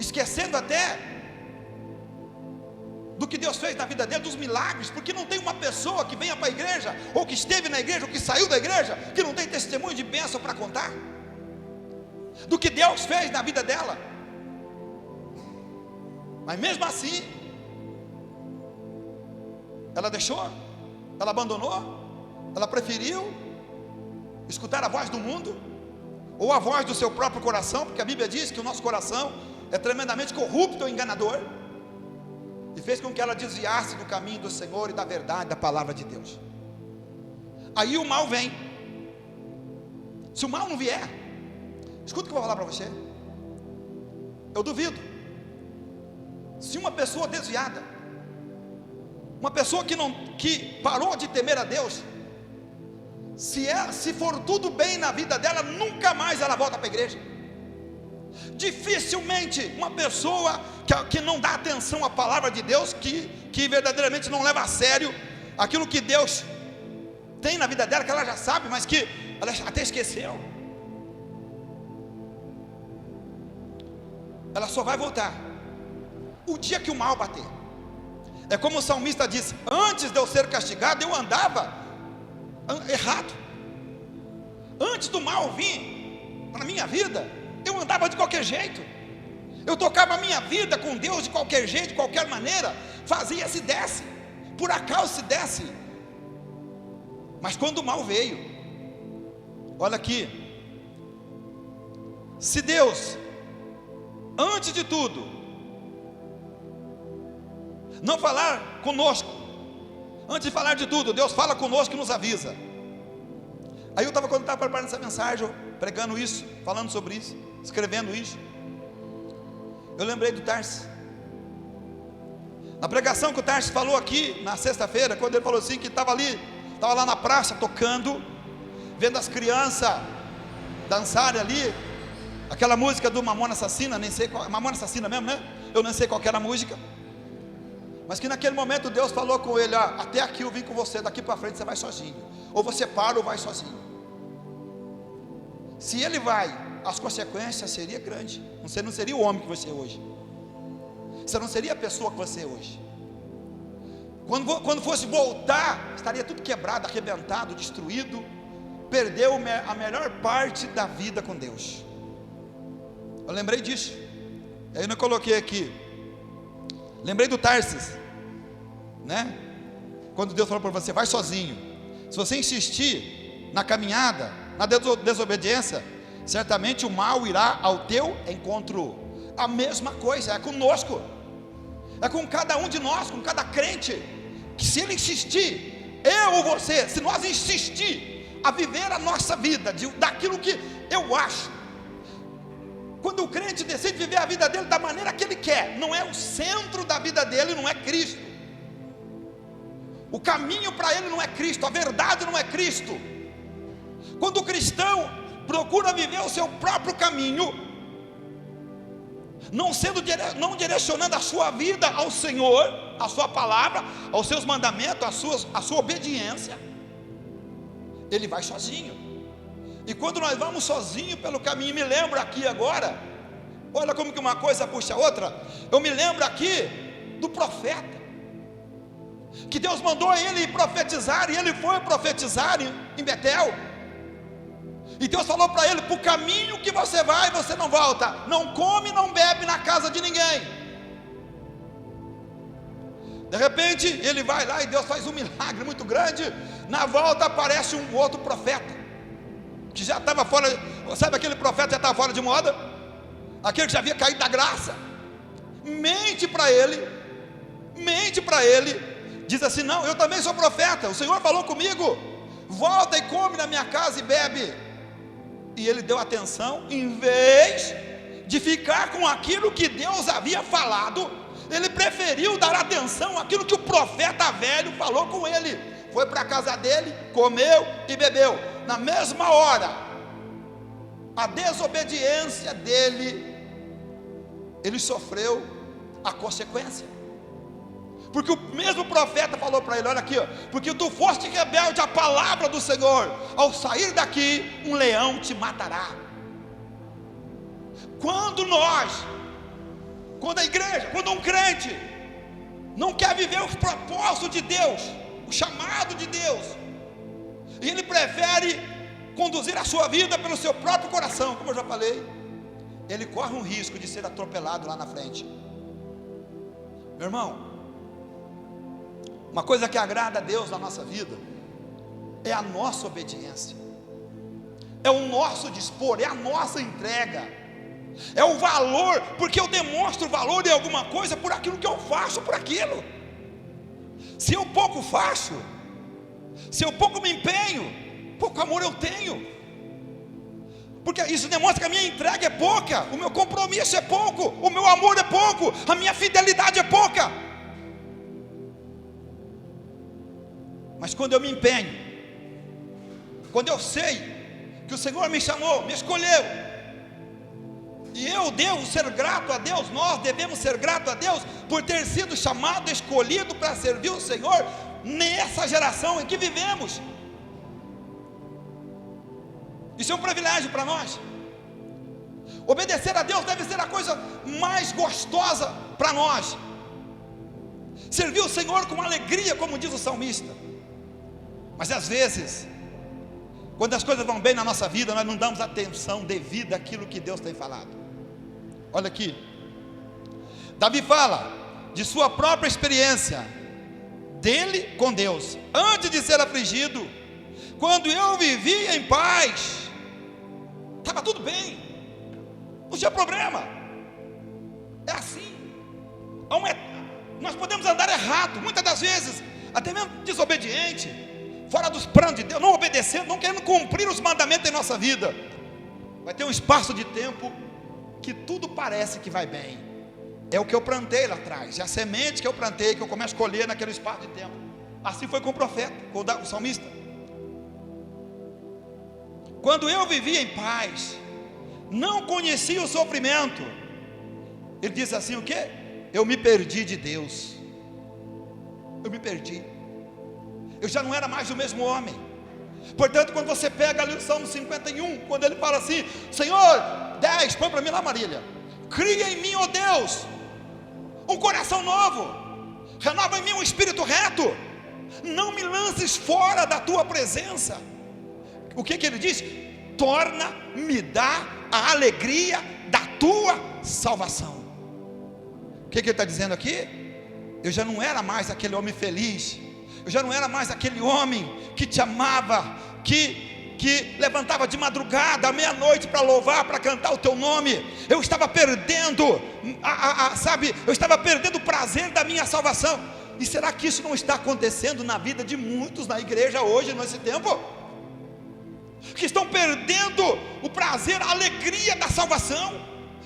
esquecendo até do que Deus fez na vida dele, dos milagres, porque não tem uma pessoa que venha para a igreja, ou que esteve na igreja, ou que saiu da igreja, que não tem testemunho de bênção para contar, do que Deus fez na vida dela. Mas mesmo assim, ela deixou, ela abandonou, ela preferiu escutar a voz do mundo, ou a voz do seu próprio coração, porque a Bíblia diz que o nosso coração é tremendamente corrupto e enganador, e fez com que ela desviasse do caminho do Senhor e da verdade, da palavra de Deus. Aí o mal vem. Se o mal não vier, escuta o que eu vou falar para você. Eu duvido, se uma pessoa desviada, uma pessoa que parou de temer a Deus, se for tudo bem na vida dela, nunca mais ela volta para a igreja. Dificilmente uma pessoa que não dá atenção à palavra de Deus, que verdadeiramente não leva a sério aquilo que Deus tem na vida dela, que ela já sabe, mas que ela até esqueceu, ela só vai voltar o dia que o mal bater. É como o salmista disse: antes de eu ser castigado, eu andava errado. Antes do mal vir para a minha vida, eu andava de qualquer jeito. Eu tocava a minha vida com Deus de qualquer jeito, de qualquer maneira. Fazia se desse, por acaso se desse. Mas quando o mal veio, olha aqui, se Deus, antes de tudo, não falar conosco, antes de falar de tudo, Deus fala conosco e nos avisa. Aí quando eu estava preparando essa mensagem, pregando isso, falando sobre isso, escrevendo isso, eu lembrei do Tarso. Na pregação que o Tarso falou aqui na sexta-feira, quando ele falou assim, que estava lá na praça tocando, vendo as crianças dançarem ali, aquela música do Mamona Assassina, nem sei qual, Mamona Assassina mesmo, né? Eu nem sei qual que era a música, mas que naquele momento Deus falou com ele: até aqui eu vim com você, daqui para frente você vai sozinho, ou você para ou vai sozinho. Se ele vai, as consequências seriam grandes. Você não seria o homem que você é hoje, você não seria a pessoa que você é hoje. Quando fosse voltar, estaria tudo quebrado, arrebentado, destruído, perdeu a melhor parte da vida com Deus. Eu lembrei disso, aí eu não coloquei aqui. Lembrei do Tarsis, né? Quando Deus falou para você: vai sozinho. Se você insistir na caminhada, na desobediência, certamente o mal irá ao teu encontro. A mesma coisa é conosco, é com cada um de nós, com cada crente, que se ele insistir, eu ou você, se nós insistir a viver a nossa vida daquilo que eu acho, quando o crente decide viver a vida dele da maneira que ele quer, não é o centro da vida dele, não é Cristo, o caminho para ele não é Cristo, a verdade não é Cristo. Quando o cristão procura viver o seu próprio caminho, não direcionando a sua vida ao Senhor, a sua palavra, aos seus mandamentos, a sua obediência, ele vai sozinho. E quando nós vamos sozinho pelo caminho, me lembro aqui agora, olha como que uma coisa puxa a outra, eu me lembro aqui do profeta, que Deus mandou ele profetizar, e ele foi profetizar em Betel, e Deus falou para ele: para o caminho que você vai, você não volta, não come, não bebe na casa de ninguém. De repente ele vai lá e Deus faz um milagre muito grande. Na volta aparece um outro profeta, que já estava fora, sabe aquele profeta que já estava fora de moda, aquele que já havia caído da graça, mente para ele, diz assim: não, eu também sou profeta, o Senhor falou comigo, volta e come na minha casa e bebe. E ele deu atenção, em vez de ficar com aquilo que Deus havia falado, ele preferiu dar atenção àquilo que o profeta velho falou com ele. foi para a casa dele, comeu e bebeu. Na mesma hora, a desobediência dele, ele sofreu a consequência. Porque o mesmo profeta falou para ele: olha aqui, ó, porque tu foste rebelde à palavra do Senhor, ao sair daqui, um leão te matará. Quando a igreja, quando um crente não quer viver os propósitos de Deus, o chamado de Deus, e ele prefere conduzir a sua vida pelo seu próprio coração, como eu já falei, ele corre um risco de ser atropelado lá na frente. Meu irmão, uma coisa que agrada a Deus na nossa vida é a nossa obediência, é o nosso dispor, é a nossa entrega, é o valor, porque eu demonstro valor em alguma coisa por aquilo que eu faço por aquilo. Se eu pouco faço, se eu pouco me empenho, pouco amor eu tenho, porque isso demonstra que a minha entrega é pouca, o meu compromisso é pouco, o meu amor é pouco, a minha fidelidade é pouca. Mas quando eu me empenho, quando eu sei que o Senhor me chamou, me escolheu, e eu devo ser grato a Deus, nós devemos ser gratos a Deus por ter sido chamado, escolhido para servir o Senhor nessa geração em que vivemos. Isso é um privilégio para nós. Obedecer a Deus deve ser a coisa mais gostosa para nós. Servir o Senhor com alegria, como diz o salmista. Mas às vezes, quando as coisas vão bem na nossa vida, nós não damos atenção devida àquilo que Deus tem falado. Olha aqui, Davi fala de sua própria experiência, dele com Deus, antes de ser afligido. Quando eu vivia em paz, estava tudo bem, não tinha problema. É assim, nós podemos andar errado, muitas das vezes, até mesmo desobediente, fora dos planos de Deus, não obedecendo, não querendo cumprir os mandamentos em nossa vida. Vai ter um espaço de tempo que tudo parece que vai bem. É o que eu plantei lá atrás, é a semente que eu plantei, que eu começo a colher naquele espaço de tempo. Assim foi com o profeta, com o salmista. Quando eu vivia em paz, não conhecia o sofrimento. Ele diz assim: o quê? Eu me perdi de Deus. Eu me perdi. Eu já não era mais o mesmo homem. Portanto, quando você pega ali o Salmo 51, quando ele fala assim: Senhor, 10, põe para mim lá, Marília, cria em mim, ó Deus, um coração novo, renova em mim um espírito reto, não me lances fora da tua presença. O que ele diz? Torna-me dar a alegria da tua salvação. O que ele está dizendo aqui? Eu já não era mais aquele homem feliz, eu já não era mais aquele homem que te amava, que levantava de madrugada, à meia-noite, para louvar, para cantar o teu nome. Eu estava perdendo, eu estava perdendo o prazer da minha salvação. E será que isso não está acontecendo na vida de muitos na igreja hoje, nesse tempo? Que estão perdendo o prazer, a alegria da salvação,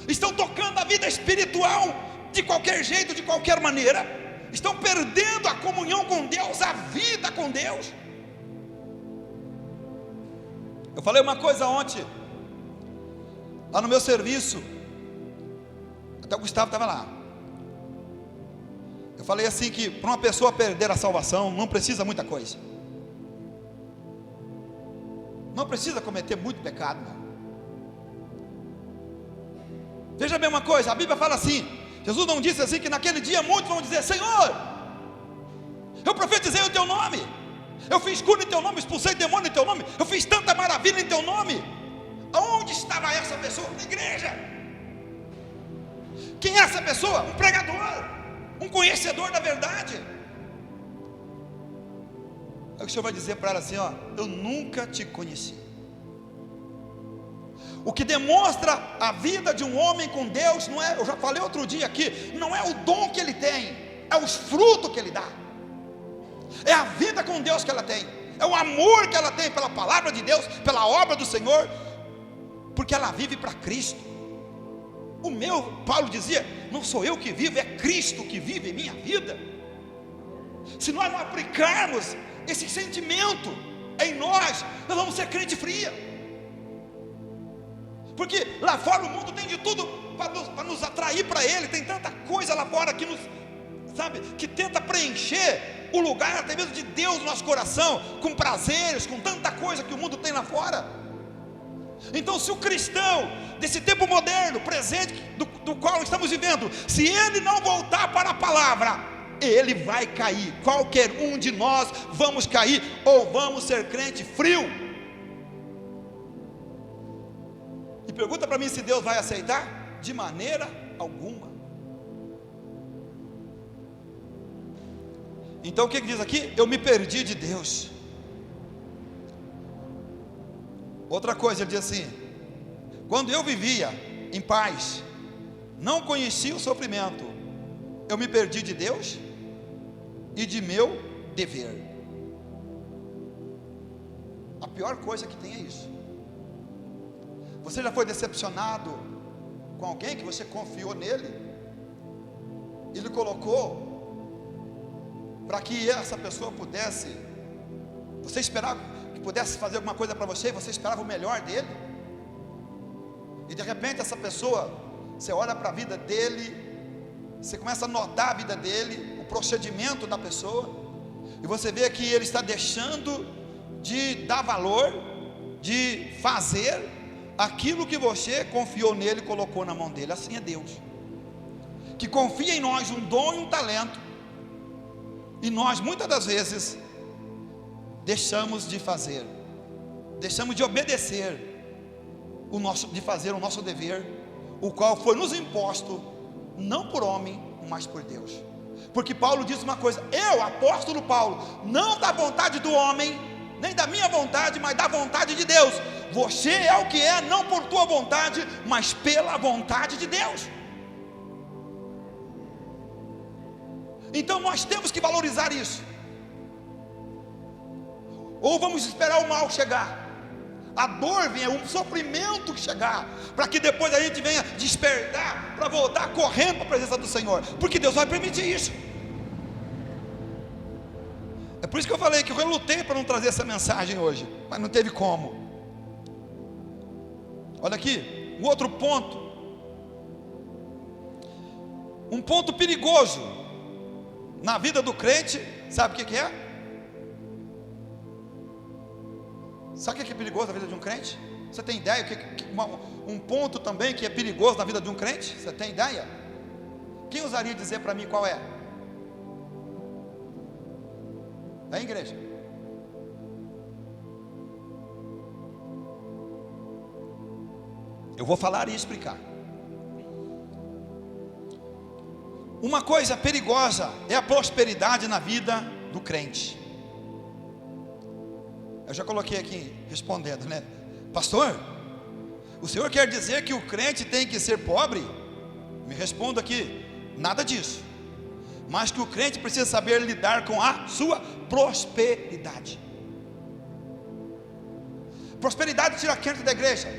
estão tocando a vida espiritual de qualquer jeito, de qualquer maneira, estão perdendo a comunhão com Deus, a vida com Deus. Eu falei uma coisa ontem, lá no meu serviço, até o Gustavo estava lá. Eu falei assim que para uma pessoa perder a salvação não precisa muita coisa, não precisa cometer muito pecado, não. Veja bem uma coisa, a Bíblia fala assim, Jesus não disse assim que naquele dia muitos vão dizer: Senhor, eu profetizei o teu nome, eu fiz cura em teu nome, expulsei demônio em teu nome, eu fiz tanta maravilha em teu nome. Aonde estava essa pessoa? Na igreja. Quem é essa pessoa? Um pregador, um conhecedor da verdade. Aí o Senhor vai dizer para ela assim: ó, eu nunca te conheci. O que demonstra a vida de um homem com Deus não é, eu já falei outro dia aqui, não é o dom que ele tem, é os frutos que ele dá, é a vida com Deus que ela tem, é o amor que ela tem pela palavra de Deus, pela obra do Senhor, porque ela vive para Cristo. Paulo dizia: não sou eu que vivo, é Cristo que vive em minha vida. Se nós não aplicarmos esse sentimento em nós vamos ser crente fria. Porque lá fora o mundo tem de tudo para nos atrair para ele. Tem tanta coisa lá fora que nos, que tenta preencher o lugar até mesmo de Deus no nosso coração, com prazeres, com tanta coisa que o mundo tem lá fora. Então, se o cristão desse tempo moderno, presente, do qual estamos vivendo, se ele não voltar para a palavra, ele vai cair. Qualquer um de nós vamos cair, ou vamos ser crente frio. E pergunta para mim se Deus vai aceitar? De maneira alguma. Então o que diz aqui? Eu me perdi de Deus. Outra coisa, ele diz assim: quando eu vivia em paz, não conhecia o sofrimento, eu me perdi de Deus e de meu dever. A pior coisa que tem é isso. Você já foi decepcionado com alguém que você confiou nele? Ele colocou para que essa pessoa pudesse, você esperava que pudesse fazer alguma coisa para você, você esperava o melhor dele, e de repente essa pessoa, você olha para a vida dele, você começa a notar a vida dele, o procedimento da pessoa, e você vê que ele está deixando de dar valor, de fazer aquilo que você confiou nele, colocou na mão dele. Assim é Deus, que confia em nós um dom e um talento, e nós muitas das vezes deixamos de fazer, deixamos de obedecer de fazer o nosso dever, o qual foi nos imposto, não por homem, mas por Deus. Porque Paulo diz uma coisa: eu, apóstolo Paulo, não da vontade do homem, nem da minha vontade, mas da vontade de Deus. Você é o que é, não por tua vontade, mas pela vontade de Deus. Então nós temos que valorizar isso. Ou vamos esperar o mal chegar, a dor venha, o sofrimento chegar, para que depois a gente venha despertar, para voltar correndo para a presença do Senhor, porque Deus vai permitir isso. É por isso que eu falei que eu relutei para não trazer essa mensagem hoje, mas não teve como. Olha aqui, um outro ponto, um ponto perigoso na vida do crente, sabe o que é? Sabe o que é perigoso na vida de um crente? Você tem ideia? Um ponto também que é perigoso na vida de um crente? Você tem ideia? Quem ousaria dizer para mim qual é? É, igreja? Eu vou falar e explicar. Uma coisa perigosa é a prosperidade na vida do crente. Eu já coloquei aqui respondendo, né? Pastor, o senhor quer dizer que o crente tem que ser pobre? Me responda aqui: nada disso. Mas que o crente precisa saber lidar com a sua prosperidade. Prosperidade tira a crente da igreja.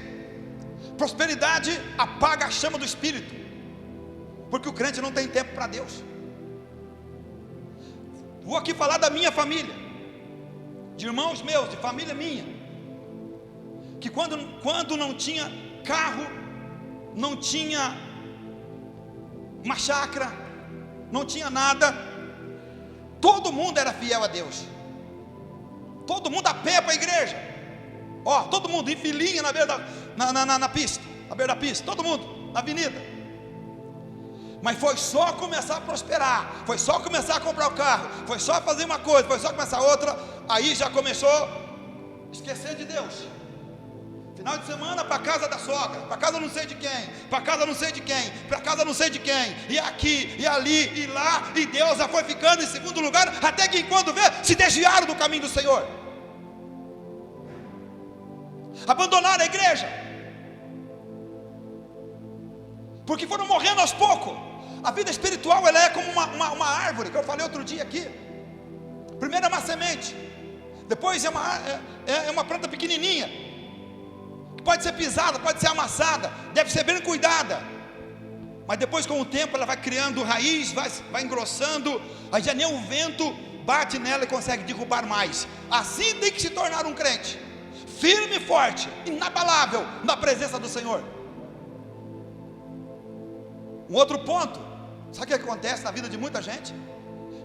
Prosperidade apaga a chama do Espírito, porque o crente não tem tempo para Deus. Vou aqui falar da minha família, de irmãos meus, de família minha, que quando não tinha carro, não tinha uma chácara, não tinha nada, todo mundo era fiel a Deus, todo mundo a pé para a igreja, todo mundo em filinha na beira na pista, na beira da pista, todo mundo na avenida. Mas foi só começar a prosperar, foi só começar a comprar o carro, foi só fazer uma coisa, foi só começar outra, aí já começou a esquecer de Deus. Final de semana para casa da sogra, para casa não sei de quem, para casa não sei de quem, para casa não sei de quem, e aqui, e ali, e lá, e Deus já foi ficando em segundo lugar, até que quando vê, se desviaram do caminho do Senhor, abandonaram a igreja, porque foram morrendo aos poucos. A vida espiritual, ela é como uma árvore, que eu falei outro dia aqui. Primeiro é uma semente, depois é uma planta pequenininha, que pode ser pisada, pode ser amassada, deve ser bem cuidada, mas depois com o tempo ela vai criando raiz, vai engrossando, aí já nem o vento bate nela e consegue derrubar mais. Assim tem que se tornar um crente, firme e forte, inabalável na presença do Senhor. Um outro ponto, sabe o que acontece na vida de muita gente?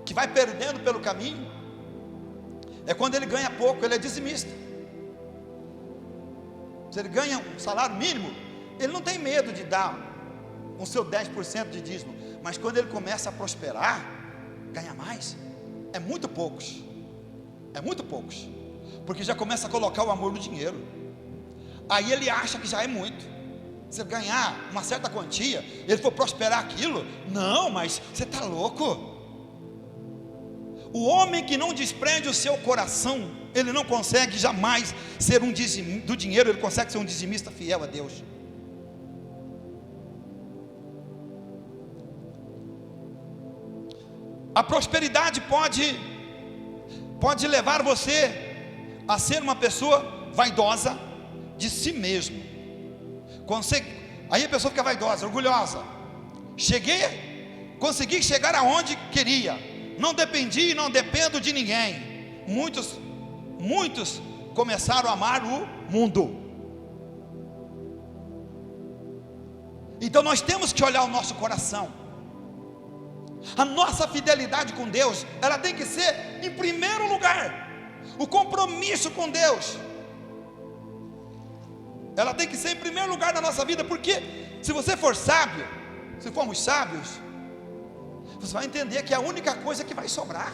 Que vai perdendo pelo caminho, é quando ele ganha pouco, ele é dizimista. Se ele ganha um salário mínimo, ele não tem medo de dar o seu 10% de dízimo, mas quando ele começa a prosperar, ganha mais, é muito poucos, porque já começa a colocar o amor no dinheiro, aí ele acha que já é muito. Se ele ganhar uma certa quantia, ele for prosperar aquilo, não, mas você está louco. O homem que não desprende o seu coração, ele não consegue jamais ser um dizimista do dinheiro, ele consegue ser um dizimista fiel a Deus. A prosperidade pode levar você a ser uma pessoa vaidosa de si mesmo. Aí a pessoa fica vaidosa, orgulhosa. Consegui chegar aonde queria, não dependi e não dependo de ninguém. Muitos começaram a amar o mundo. Então nós temos que olhar o nosso coração. A nossa fidelidade com Deus, ela tem que ser em primeiro lugar. O compromisso com Deus, ela tem que ser em primeiro lugar na nossa vida. Porque se você for sábio, se formos sábios, você vai entender que é a única coisa que vai sobrar.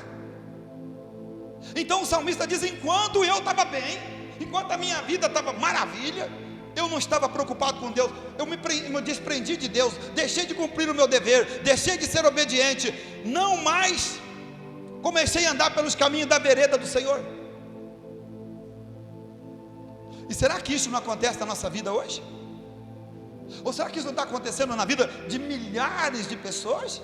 Então o salmista diz: enquanto eu estava bem, enquanto a minha vida estava maravilha, eu não estava preocupado com Deus, eu me desprendi de Deus, deixei de cumprir o meu dever, deixei de ser obediente, não mais comecei a andar pelos caminhos da vereda do Senhor. E será que isso não acontece na nossa vida hoje? Ou será que isso não está acontecendo na vida de milhares de pessoas?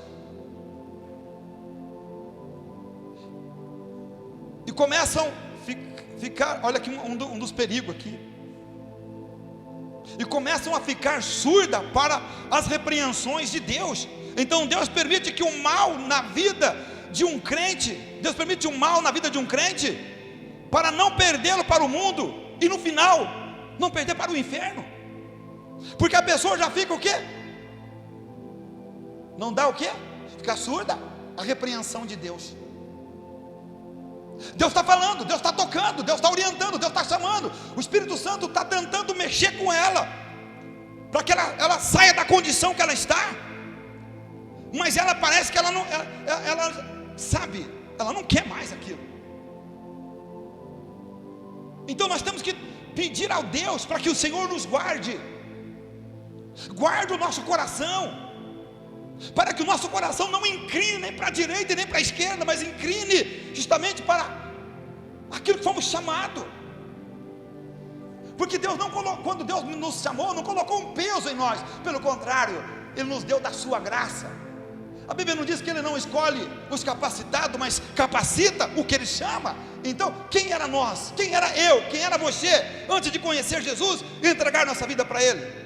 E começam a ficar, olha aqui um dos perigos aqui, e começam a ficar surda para as repreensões de Deus. Então Deus permite que o mal na vida de um crente, Deus permite o mal na vida de um crente, para não perdê-lo para o mundo, e no final, não perder para o inferno. Porque a pessoa já fica o quê? Não dá o quê? Fica surda à repreensão de Deus. Deus está falando, Deus está tocando, Deus está orientando, Deus está chamando. O Espírito Santo está tentando mexer com ela, para que ela saia da condição que ela está. Mas ela parece que ela não, sabe, ela não quer mais aquilo. Então nós temos que pedir ao Deus para que o Senhor nos guarde o nosso coração, para que o nosso coração não incline nem para a direita e nem para a esquerda, mas incline justamente para aquilo que fomos chamados. Porque Deus não colocou, quando Deus nos chamou, não colocou um peso em nós, pelo contrário, Ele nos deu da sua graça. A Bíblia não diz que Ele não escolhe os capacitados, mas capacita o que Ele chama. Então, quem era nós? Quem era eu? Quem era você? Antes de conhecer Jesus e entregar nossa vida para Ele.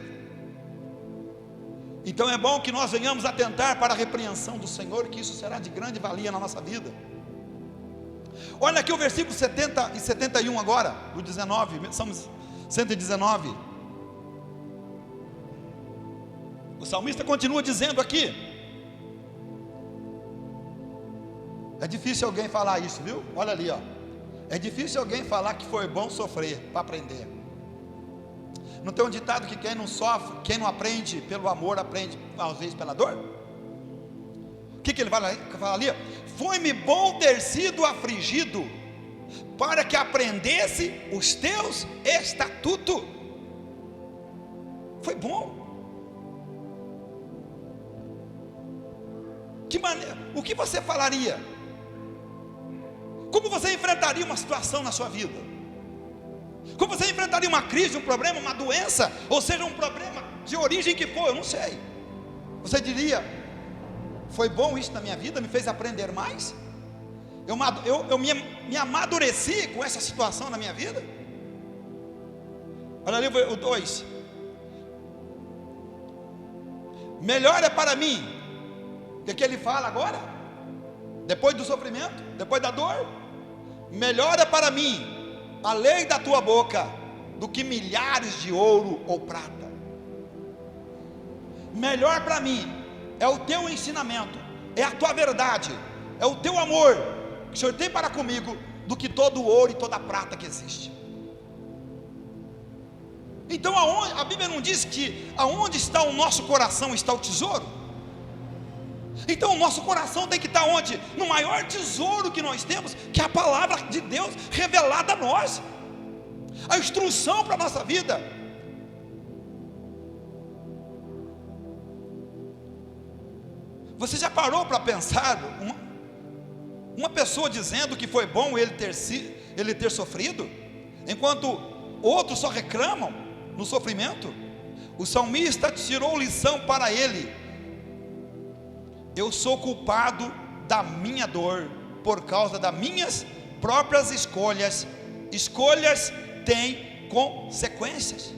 Então é bom que nós venhamos atentar para a repreensão do Senhor, que isso será de grande valia na nossa vida. Olha aqui o versículo 70 e 71 agora, do 19, Salmos 119. O salmista continua dizendo aqui. É difícil alguém falar isso, viu? Olha ali, ó. É difícil alguém falar que foi bom sofrer para aprender. Não tem um ditado que quem não sofre, quem não aprende pelo amor, aprende às vezes pela dor? O que ele fala ali? Foi-me bom ter sido afligido, para que aprendesse os teus estatutos. Foi bom. Que maneira? O que você falaria? Como você enfrentaria uma situação na sua vida? Como você enfrentaria uma crise, um problema, uma doença, ou seja, um problema de origem que for, eu não sei. Você diria: foi bom isso na minha vida, me fez aprender mais? Eu me amadureci com essa situação na minha vida? Olha ali o 2. Melhor é para mim. O que ele fala agora? depois do sofrimento, depois da dor, melhor é para mim a lei da tua boca do que milhares de ouro ou prata. Melhor para mim é o teu ensinamento, é a tua verdade, é o teu amor que o Senhor tem para comigo, do que todo o ouro e toda a prata que existe. Então a Bíblia não diz que aonde está o nosso coração está o tesouro? Então o nosso coração tem que estar onde? No maior tesouro que nós temos, que é a palavra de Deus revelada a nós, a instrução para a nossa vida. Você já parou para pensar uma pessoa dizendo que foi bom ele ter sofrido, enquanto outros só reclamam no sofrimento? O salmista tirou lição para ele: eu sou culpado da minha dor por causa das minhas próprias escolhas. Escolhas têm consequências.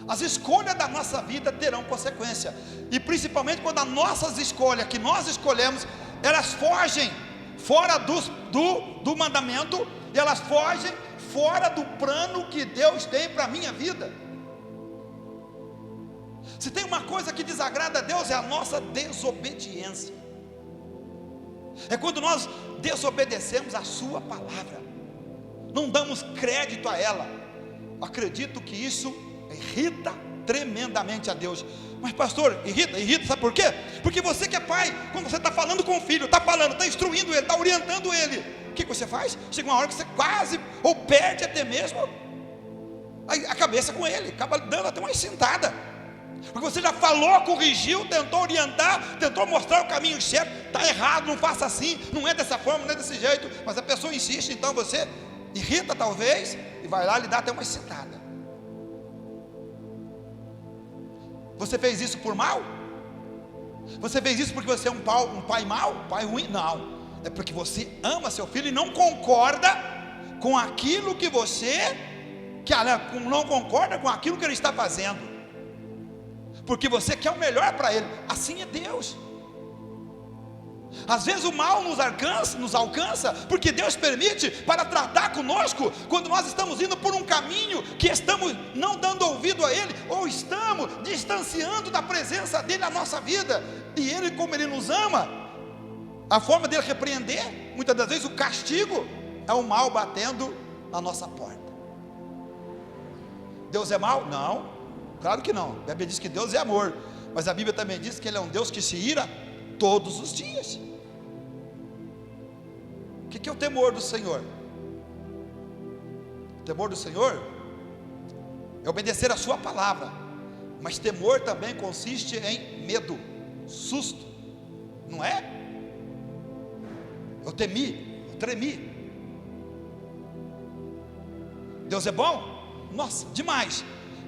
As escolhas da nossa vida terão consequência, e principalmente quando as nossas escolhas, que nós escolhemos, elas fogem fora do mandamento, e elas fogem fora do plano que Deus tem para a minha vida. Se tem uma coisa que desagrada a Deus, é a nossa desobediência. É quando nós desobedecemos a sua palavra, não damos crédito a ela. Acredito que isso irrita tremendamente a Deus. Mas pastor, irrita, sabe por quê? Porque você que é pai, quando você está falando com o filho, está instruindo ele, está orientando ele, o que você faz? Chega uma hora que você quase, ou perde até mesmo a cabeça com ele, acaba dando até uma sentada, porque você já falou, corrigiu, tentou orientar, tentou mostrar o caminho certo. Está errado, não faça assim, não é dessa forma, não é desse jeito, mas a pessoa insiste, então você irrita talvez, e vai lá e lhe dá até uma sentada. Você fez isso por mal? Você fez isso porque você é um pai mau, um pai ruim? Não, é porque você ama seu filho e não concorda com aquilo que não concorda com aquilo que ele está fazendo, porque você quer o melhor para ele. Assim é Deus. Às vezes o mal nos alcança porque Deus permite para tratar conosco, quando nós estamos indo por um caminho que estamos não dando ouvido a Ele, ou estamos distanciando da presença dEle a nossa vida. E Ele, como Ele nos ama, a forma dele repreender, muitas das vezes o castigo, é o mal batendo na nossa porta. Deus é mau? Não, claro que não. A Bíblia diz que Deus é amor, mas a Bíblia também diz que Ele é um Deus que se ira todos os dias. O que é o temor do Senhor? O temor do Senhor é obedecer a sua palavra, mas temor também consiste em medo, susto, não é? Eu tremi. Deus é bom? Nossa, demais.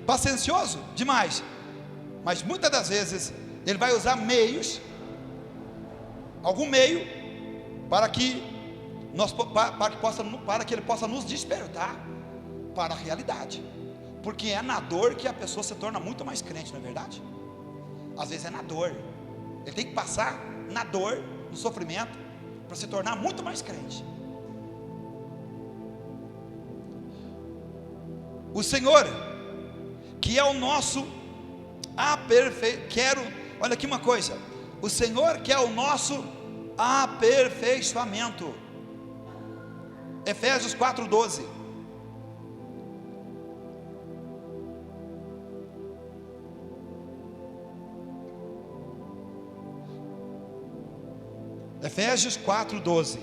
Paciencioso? Demais. Mas muitas das vezes Ele vai usar meios, algum meio, para que Ele possa nos despertar para a realidade, porque é na dor que a pessoa se torna muito mais crente, não é verdade? Às vezes é na dor, ele tem que passar na dor, no sofrimento, para se tornar muito mais crente. O Senhor, que é o nosso olha aqui uma coisa, o Senhor que é o nosso aperfeiçoamento. Efésios 4:12. Efésios 4:12.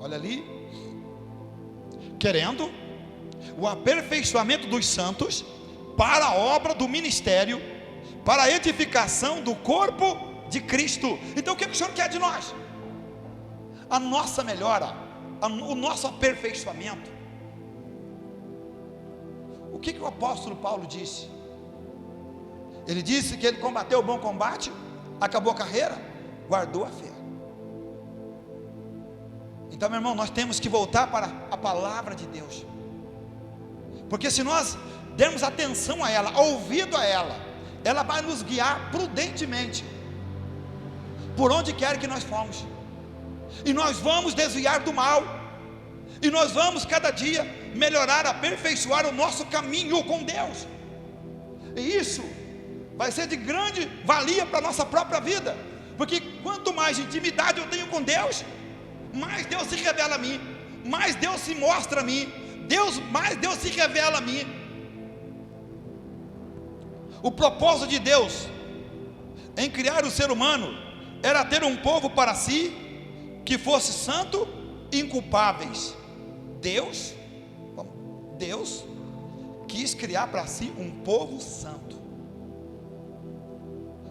Olha ali. Querendo o aperfeiçoamento dos santos para a obra do ministério, para a edificação do corpo de Cristo. Então o que o Senhor quer de nós? A nossa melhora, o nosso aperfeiçoamento. O que o apóstolo Paulo disse? Ele disse que ele combateu o bom combate, acabou a carreira, guardou a fé. Então, meu irmão, nós temos que voltar para a palavra de Deus, porque se nós dermos atenção a ela, ouvido a ela, ela vai nos guiar prudentemente por onde quer que nós formos, e nós vamos desviar do mal, e nós vamos cada dia melhorar, aperfeiçoar o nosso caminho com Deus, e isso vai ser de grande valia para a nossa própria vida, porque quanto mais intimidade eu tenho com Deus, mais Deus se revela a mim, mais Deus se mostra a mim, mais Deus se revela a mim. O propósito de Deus em criar o ser humano era ter um povo para si que fosse santo e inculpáveis. Deus quis criar para si um povo santo.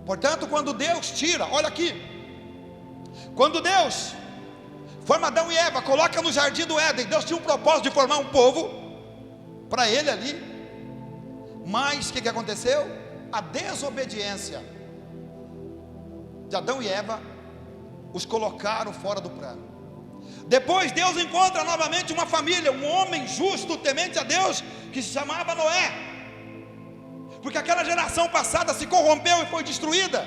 Portanto, quando Deus tira, olha aqui, quando Deus forma Adão e Eva, coloca no jardim do Éden, Deus tinha um propósito de formar um povo para ele ali, mas o que aconteceu? A desobediência de Adão e Eva os colocaram fora do plano. Depois Deus encontra novamente uma família, um homem justo, temente a Deus, que se chamava Noé, porque aquela geração passada se corrompeu e foi destruída.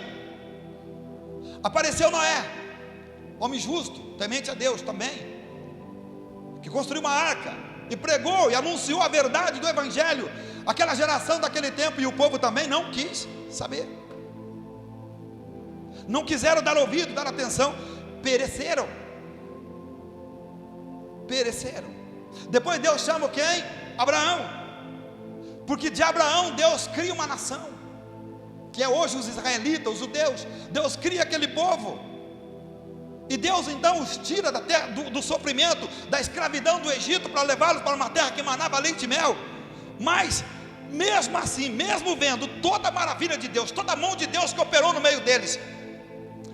Apareceu Noé, homem justo, temente a Deus também, que construiu uma arca e pregou e anunciou a verdade do evangelho. Aquela geração daquele tempo e o povo também não quis saber, não quiseram dar ouvido, dar atenção, pereceram. Depois Deus chama quem? Abraão, porque de Abraão Deus cria uma nação, que é hoje os israelitas, os judeus. Deus cria aquele povo, e Deus então os tira da terra, do sofrimento, da escravidão do Egito, para levá-los para uma terra que manava leite e mel. Mas mesmo assim, mesmo vendo toda a maravilha de Deus, toda a mão de Deus que operou no meio deles,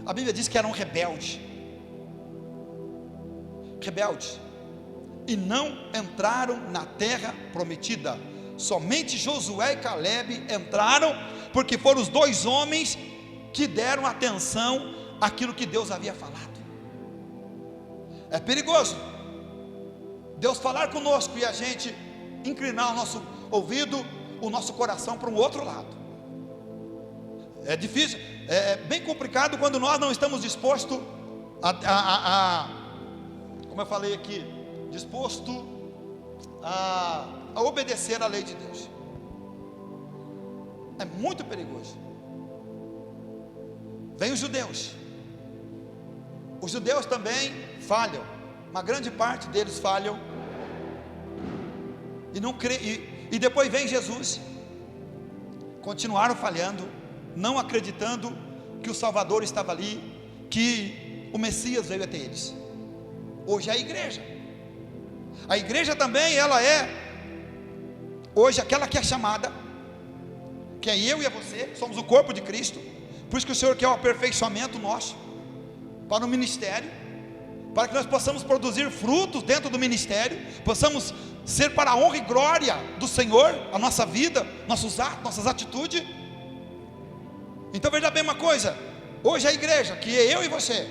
a Bíblia diz que eram rebeldes, e não entraram na terra prometida. Somente Josué e Calebe entraram, porque foram os dois homens que deram atenção àquilo que Deus havia falado. É perigoso Deus falar conosco e a gente inclinar o nosso ouvido, o nosso coração para um outro lado. É difícil, é bem complicado quando nós não estamos dispostos como eu falei aqui, disposto a obedecer à lei de Deus. É muito perigoso. Vem os judeus também falham, uma grande parte deles falham, e não crê, e depois vem Jesus, continuaram falhando, não acreditando que o Salvador estava ali, que o Messias veio até eles. Hoje a igreja também, ela é hoje aquela que é chamada, que é eu e você, somos o corpo de Cristo. Por isso que o Senhor quer o aperfeiçoamento nosso para o ministério, para que nós possamos produzir frutos dentro do ministério, possamos ser para a honra e glória do Senhor, a nossa vida, nossos atos, nossas atitudes. Então veja bem uma coisa, hoje a igreja, que é eu e você,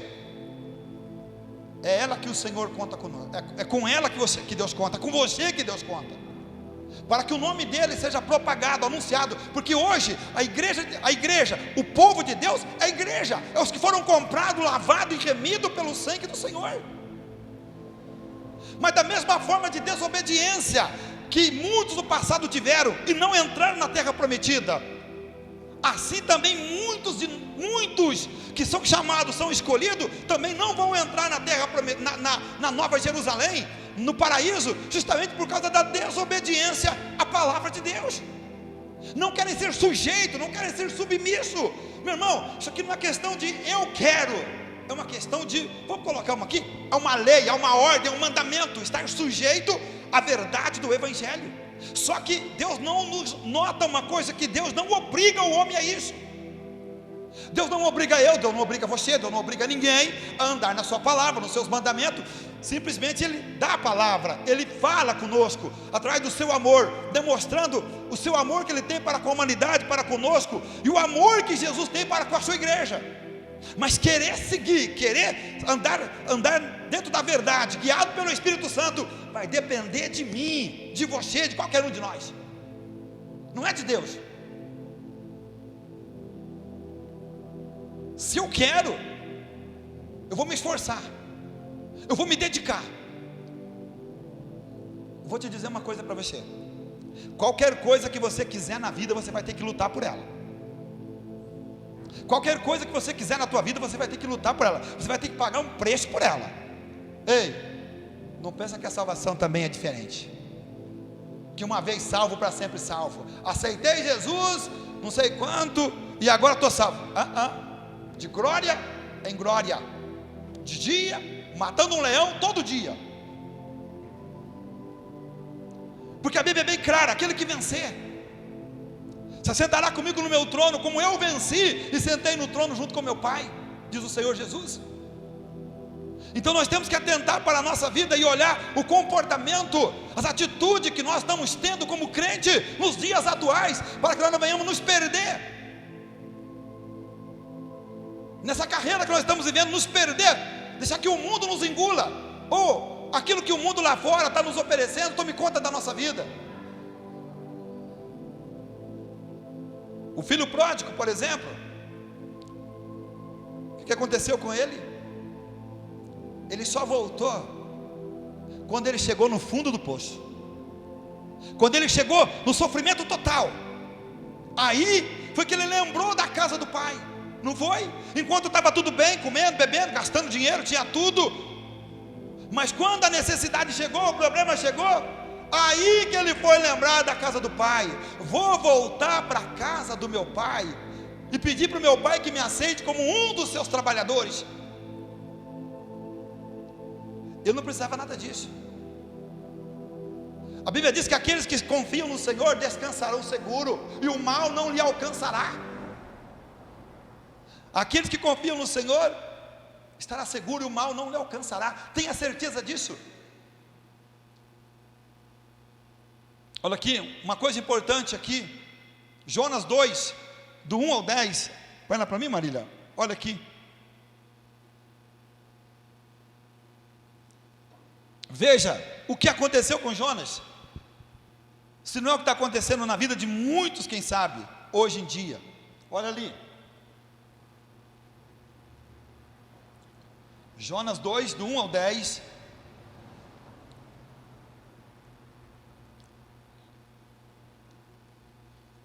é ela que o Senhor conta conosco, é com ela que Deus conta, com você que Deus conta, para que o nome dele seja propagado, anunciado, porque hoje a igreja, o povo de Deus é a igreja, é os que foram comprados, lavados e remidos pelo sangue do Senhor. Mas da mesma forma de desobediência que muitos do passado tiveram e não entraram na terra prometida, assim também muitos que são chamados, são escolhidos, também não vão entrar na terra prometida, na Nova Jerusalém, no paraíso, justamente por causa da desobediência à palavra de Deus. Não querem ser sujeitos, não querem ser submissos. Meu irmão, isso aqui não é questão de eu quero, é uma questão de, vamos colocar uma aqui, é uma lei, é uma ordem, é um mandamento, estar sujeito à verdade do Evangelho. Só que Deus não nos nota uma coisa, que Deus não obriga o homem a isso. Deus não obriga eu, Deus não obriga você, Deus não obriga ninguém a andar na sua palavra, nos seus mandamentos. Simplesmente Ele dá a palavra, Ele fala conosco, através do seu amor, demonstrando o seu amor que Ele tem para com a humanidade, para conosco, e o amor que Jesus tem para com a sua igreja. Mas querer seguir, querer andar dentro da verdade, guiado pelo Espírito Santo, vai depender de mim, de você, de qualquer um de nós. Não é de Deus. Se eu quero, eu vou me esforçar, eu vou me dedicar. Vou te dizer uma coisa para você: qualquer coisa que você quiser na vida, você vai ter que lutar por ela. Qualquer coisa que você quiser na tua vida, você vai ter que lutar por ela. Você vai ter que pagar um preço por ela. Ei, não pensa que a salvação também é diferente, que uma vez salvo, para sempre salvo. Aceitei Jesus, não sei quanto, e agora estou salvo. De glória em glória, de dia, matando um leão todo dia. Porque a Bíblia é bem clara: aquele que vencer se sentará comigo no meu trono, como eu venci e sentei no trono junto com meu Pai, diz o Senhor Jesus. Então nós temos que atentar para a nossa vida e olhar o comportamento, as atitudes que nós estamos tendo como crente nos dias atuais, para que nós não venhamos nos perder nessa carreira que nós estamos vivendo, nos perder, deixar que o mundo nos engula, ou aquilo que o mundo lá fora está nos oferecendo tome conta da nossa vida. O filho pródigo, por exemplo, o que aconteceu com ele? Ele só voltou quando ele chegou no fundo do poço, quando ele chegou no sofrimento total. Aí foi que ele lembrou da casa do pai, não foi? Enquanto estava tudo bem, comendo, bebendo, gastando dinheiro, tinha tudo. Mas quando a necessidade chegou, o problema chegou, aí que ele foi lembrar da casa do pai. Vou voltar para a casa do meu pai e pedir para o meu pai que me aceite como um dos seus trabalhadores. Eu não precisava nada disso. A Bíblia diz que aqueles que confiam no Senhor descansarão seguro, e o mal não lhe alcançará. Aqueles que confiam no Senhor estará seguro e o mal não lhe alcançará. Tenha certeza disso. Olha aqui, uma coisa importante aqui, Jonas 2, do 1 ao 10, vai lá para mim, Marília, olha aqui. Veja o que aconteceu com Jonas, se não é o que está acontecendo na vida de muitos, quem sabe, hoje em dia. Olha ali, Jonas 2, do 1 ao 10,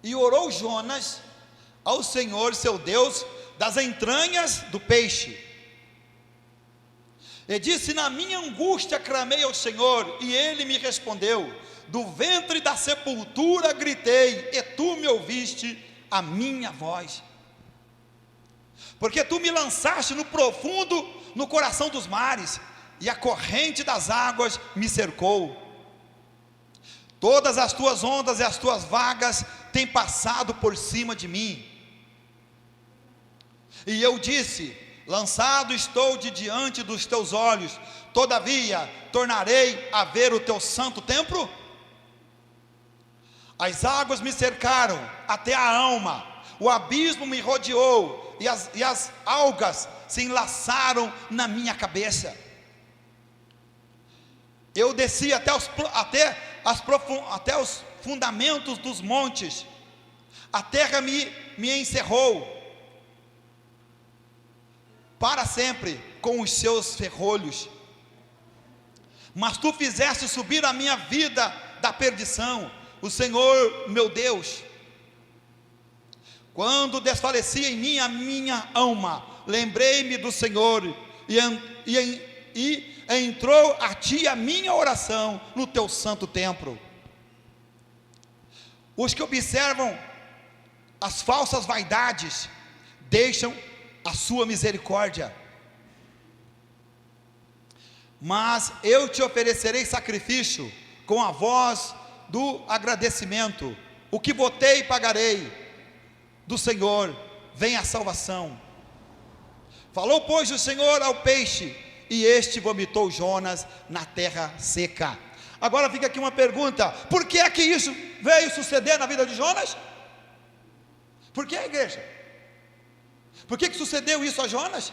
e orou Jonas ao Senhor seu Deus das entranhas do peixe, e disse: na minha angústia clamei ao Senhor, e Ele me respondeu. Do ventre da sepultura gritei, e Tu me ouviste a minha voz. Porque Tu me lançaste no profundo, no coração dos mares, e a corrente das águas me cercou. Todas as Tuas ondas e as Tuas vagas têm passado por cima de mim. E eu disse: lançado estou de diante dos Teus olhos, todavia tornarei a ver o Teu santo templo. As águas me cercaram até a alma, o abismo me rodeou, e as algas se enlaçaram na minha cabeça. Eu desci até os fundamentos dos montes, a terra me encerrou para sempre com os seus ferrolhos. Mas Tu fizeste subir a minha vida da perdição, o Senhor meu Deus. Quando desfalecia em mim a minha alma, lembrei-me do Senhor, e entrou a Ti a minha oração no Teu santo templo. Os que observam as falsas vaidades deixam a sua misericórdia, mas eu Te oferecerei sacrifício com a voz do agradecimento. O que votei pagarei, do Senhor vem a salvação. Falou pois o Senhor ao peixe, e este vomitou Jonas na terra seca. Agora fica aqui uma pergunta: por que é que isso veio suceder na vida de Jonas? Por que, igreja? Por que sucedeu isso a Jonas?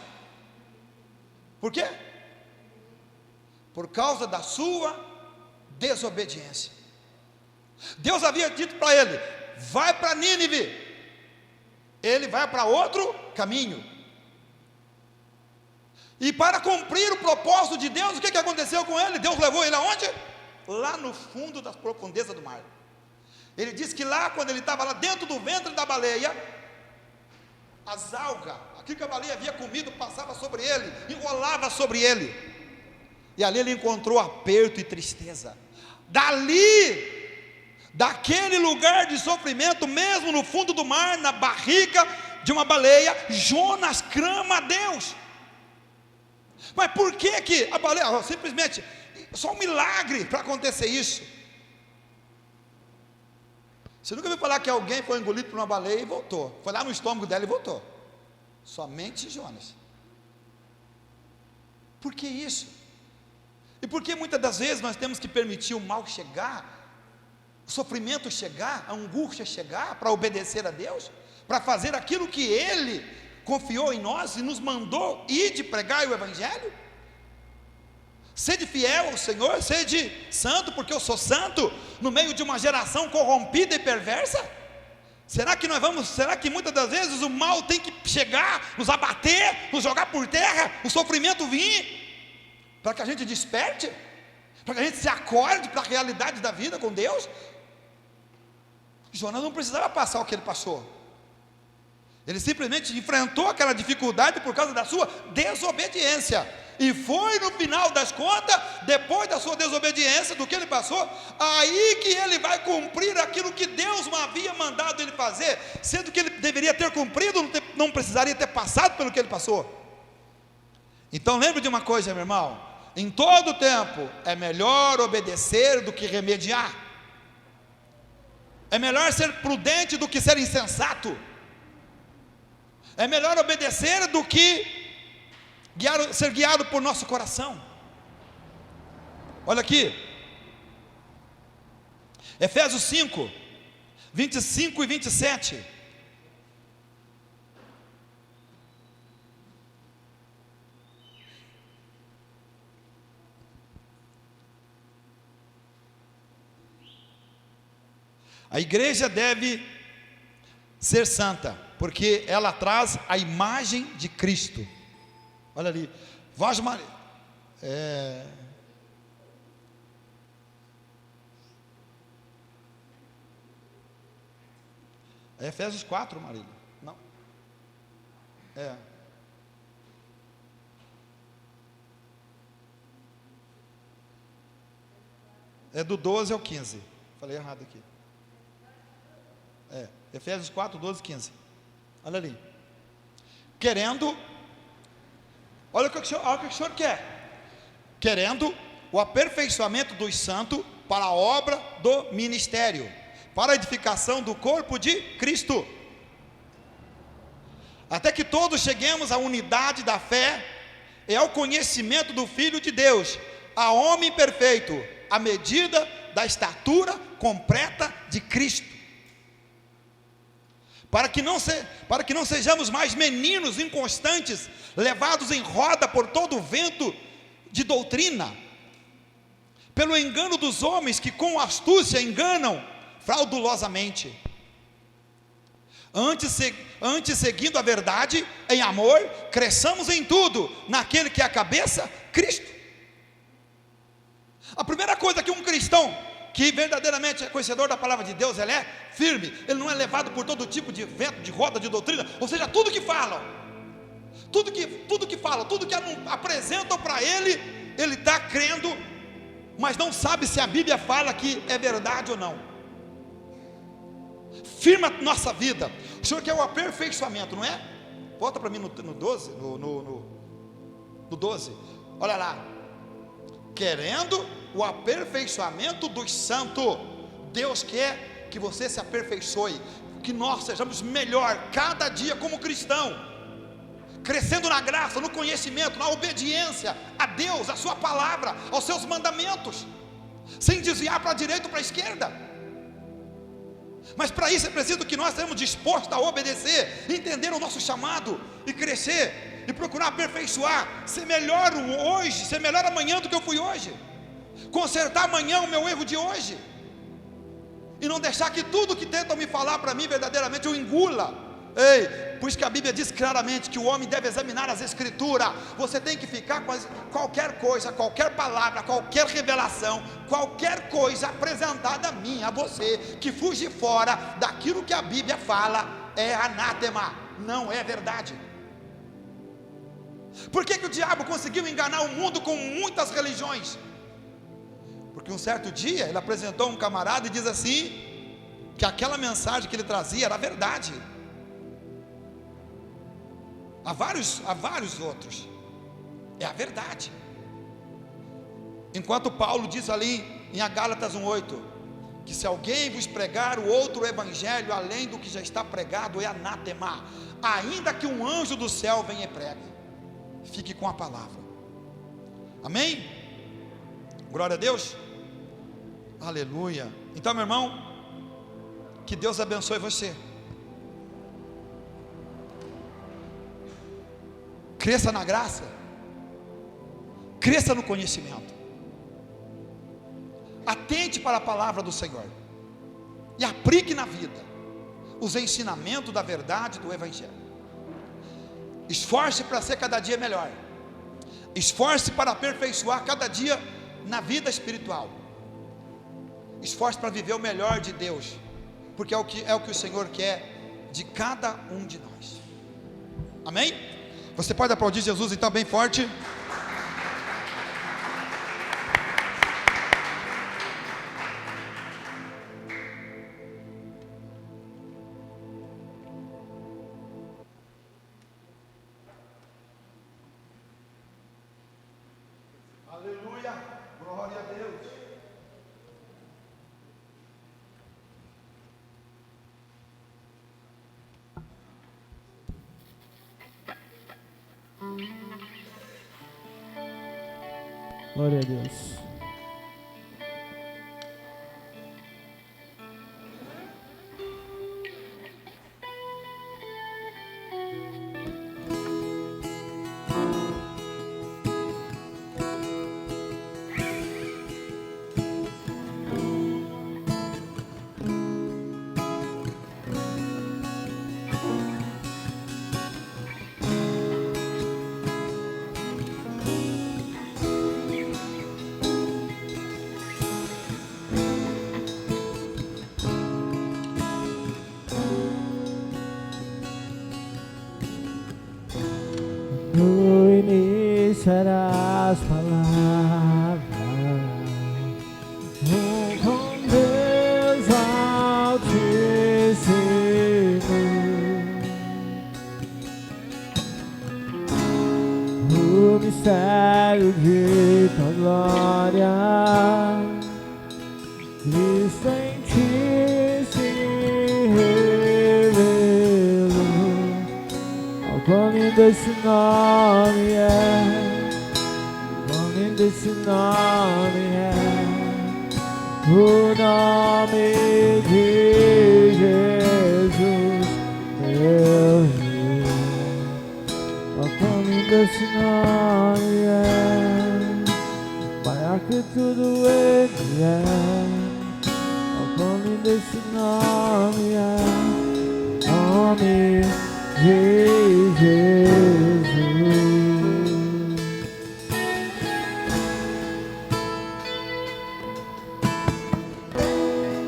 Por quê? Por causa da sua desobediência. Deus havia dito para ele: vai para Nínive. Ele vai para outro caminho. E para cumprir o propósito de Deus, o que aconteceu com ele? Deus levou ele aonde? Lá no fundo das profundezas do mar. Ele disse que lá, quando ele estava lá dentro do ventre da baleia, as algas, aquilo que a baleia havia comido, passava sobre ele, enrolava sobre ele, e ali ele encontrou aperto e tristeza. Daquele lugar de sofrimento, mesmo no fundo do mar, na barriga de uma baleia, Jonas clama a Deus. Mas por que a baleia, simplesmente, só um milagre para acontecer isso? Você nunca viu falar que alguém foi engolido por uma baleia e voltou? Foi lá no estômago dela e voltou. Somente Jonas. Por que isso? E por que muitas das vezes nós temos que permitir o mal chegar, o sofrimento chegar, a angústia chegar, para obedecer a Deus, para fazer aquilo que Ele confiou em nós e nos mandou ir de pregar o Evangelho? Sede fiel ao Senhor, sede santo, porque eu sou santo, no meio de uma geração corrompida e perversa. Será que muitas das vezes o mal tem que chegar, nos abater, nos jogar por terra, o sofrimento vir, para que a gente desperte, para que a gente se acorde para a realidade da vida com Deus? Jonas não precisava passar o que ele passou. Ele simplesmente enfrentou aquela dificuldade por causa da sua desobediência. E foi no final das contas, depois da sua desobediência, do que ele passou, aí que ele vai cumprir aquilo que Deus não havia mandado ele fazer, sendo que ele deveria ter cumprido, não precisaria ter passado pelo que ele passou. Então lembre de uma coisa, meu irmão: em todo tempo é melhor obedecer do que remediar. É melhor ser prudente do que ser insensato. É melhor obedecer do que ser guiado por nosso coração. Olha aqui, Efésios 5, 25 e 27. A igreja deve ser santa, porque ela traz a imagem de Cristo. Olha ali, Voz Maria. É Efésios 4, Marília. Não. É do 12 ao 15. Falei errado aqui. Efésios 4, 12, 15. Olha ali. Olha o que o Senhor quer. Querendo o aperfeiçoamento dos santos para a obra do ministério, para a edificação do corpo de Cristo, até que todos cheguemos à unidade da fé e ao conhecimento do Filho de Deus, a homem perfeito, à medida da estatura completa de Cristo, para que não sejamos mais meninos inconstantes, levados em roda por todo o vento de doutrina, pelo engano dos homens que com astúcia enganam fraudulosamente. Antes, seguindo a verdade em amor, cresçamos em tudo naquele que é a cabeça, Cristo. A primeira coisa que um cristão que verdadeiramente é conhecedor da palavra de Deus, ele é firme, ele não é levado por todo tipo de vento, de roda, de doutrina, ou seja, tudo que falam, tudo que apresentam para ele, ele está crendo, mas não sabe se a Bíblia fala que é verdade ou não. Firma a nossa vida. O Senhor quer o aperfeiçoamento, não é? Volta para mim no 12, no 12, olha lá. Querendo o aperfeiçoamento dos santos. Deus quer que você se aperfeiçoe, que nós sejamos melhor cada dia como cristão, crescendo na graça, no conhecimento, na obediência a Deus, a sua palavra, aos seus mandamentos, sem desviar para a direita ou para a esquerda. Mas para isso é preciso que nós estejamos dispostos a obedecer, entender o nosso chamado e crescer, e procurar aperfeiçoar, ser melhor hoje, ser melhor amanhã do que eu fui hoje, consertar amanhã o meu erro de hoje, e não deixar que tudo que tentam me falar para mim verdadeiramente eu engula, Ei, por isso que a Bíblia diz claramente que o homem deve examinar as Escrituras. Você tem que ficar com qualquer coisa, qualquer palavra, qualquer revelação, qualquer coisa apresentada a mim, a você, que fugir fora daquilo que a Bíblia fala, é anátema, não é verdade. Por que o diabo conseguiu enganar o mundo com muitas religiões? Porque um certo dia ele apresentou um camarada e diz assim, que aquela mensagem que ele trazia era verdade. Há vários outros, é a verdade. Enquanto Paulo diz ali em Gálatas 1:8, que se alguém vos pregar o outro evangelho além do que já está pregado, é anátema, ainda que um anjo do céu venha e pregue. Fique com a palavra, amém? Glória a Deus, aleluia. Então, meu irmão, que Deus abençoe você. Cresça na graça, cresça no conhecimento, atente para a palavra do Senhor e aplique na vida os ensinamentos da verdade do Evangelho. Esforce para ser cada dia melhor, esforce para aperfeiçoar cada dia na vida espiritual, esforce para viver o melhor de Deus, porque é o que o Senhor quer de cada um de nós, amém? Você pode aplaudir Jesus então bem forte? Aleluia, glória a Deus. Glória a Deus. No início eram as palavras, com Deus Altíssimo, o mistério de tua glória, Cristo em ti se revelou. Quão lindo esse nome é, quão lindo esse nome é, o nome de Jesus, meu Rei. Oh, quão lindo esse nome é, maior que tudo ele é. Oh, quão lindo esse nome é, nome de Jesus.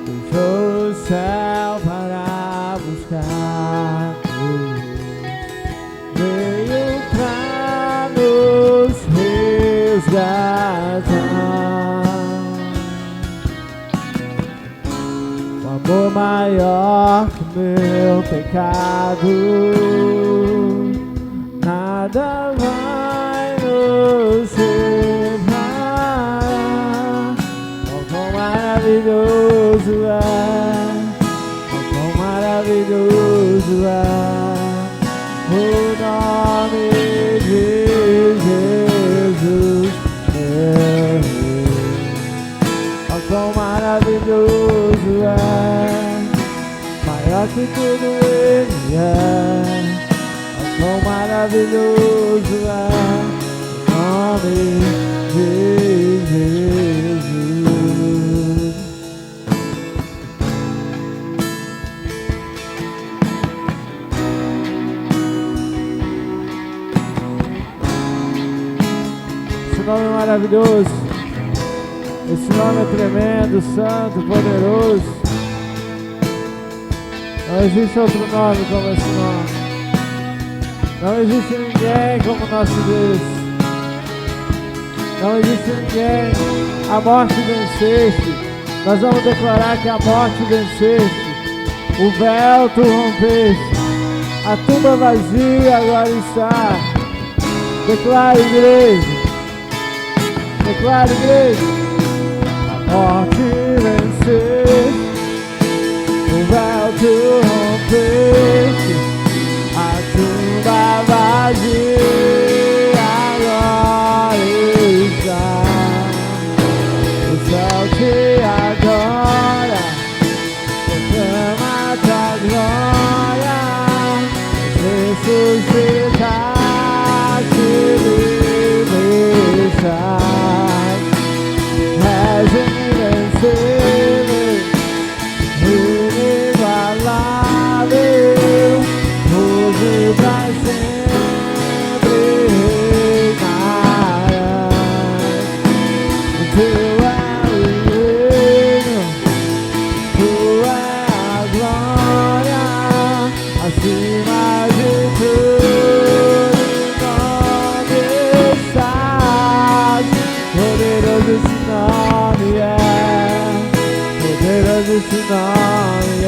Deixou o céu para buscar-nos, veio pra nos resgatar. Um amor maior que meu pecado, nada vai nos separar. Oh, quão maravilhoso é, oh, quão maravilhoso é o nome de Jesus, meu Rei. Oh, quão maravilhoso é, maior que tudo ele é. Quão maravilhoso é o nome de Jesus. nome é maravilhoso. Esse nome é tremendo, santo, poderoso. Não existe outro nome como esse nome. Não existe ninguém como nosso Deus. Não existe ninguém. A morte venceste. Nós vamos declarar que a morte venceste. O véu tu rompeste. A tumba vazia agora está. Declare, igreja. Declare, igreja. A morte venceste. O véu tu rompeste. A tumba vazia agora está. O céu te adora, proclama tua glória. Ressuscitaste, libertaste. És invencível, inigualável. Hoje pra sempre reinarás. Teu é o reino, tua é a glória. Acima de tudo nome estás. Poderoso esse nome é. Poderoso esse nome é.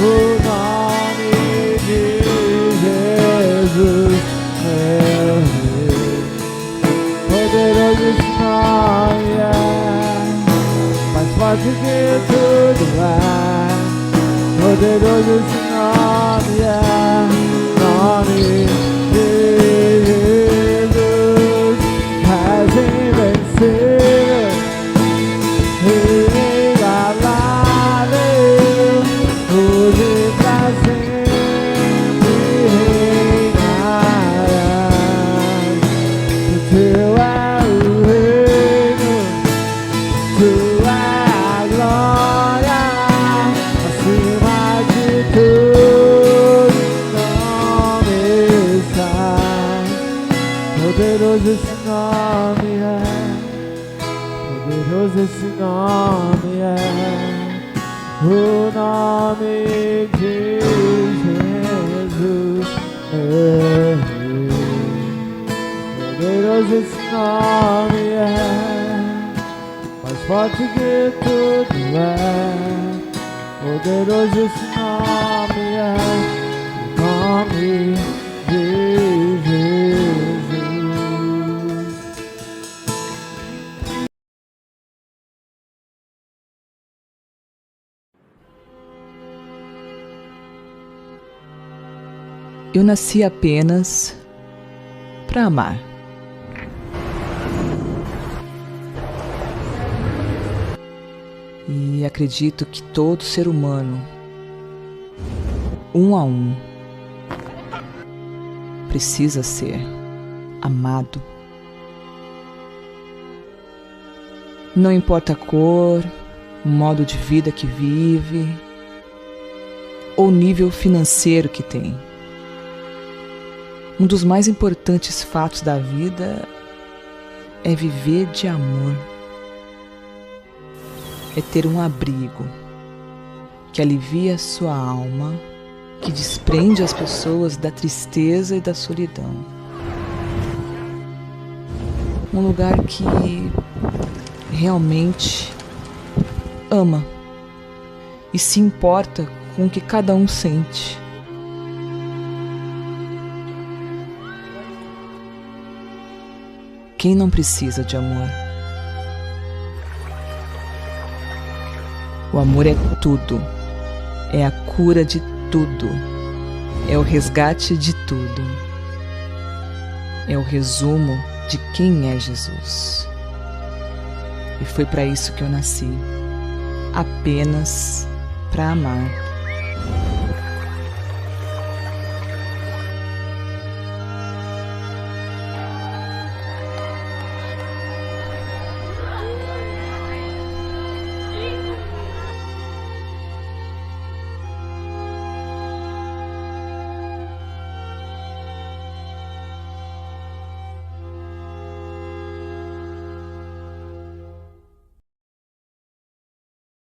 O nome de Jesus, meu Rei. Poderoso esse nome é, mais forte que tudo é. Poderoso esse nome é, nome de Jesus. És invencível, inigualável. Hoje pra sempre reinarás. O teu é o reino, tu é a glória. Acima de tudo nome está. Poderoso esse nome é. Poderoso esse nome é. O nome de Jesus, meu Rei. Poderoso esse nome é, mais forte que tudo é. Poderoso esse nome é, o nome de Jesus. Eu nasci apenas para amar. E acredito que todo ser humano, um a um, precisa ser amado. Não importa a cor, o modo de vida que vive, ou o nível financeiro que tem. Um dos mais importantes fatos da vida é viver de amor. É ter um abrigo que alivia a sua alma, que desprende as pessoas da tristeza e da solidão. Um lugar que realmente ama e se importa com o que cada um sente. Quem não precisa de amor? O amor é tudo, é a cura de tudo, é o resgate de tudo, é o resumo de quem é Jesus. E foi para isso que eu nasci, apenas para amar.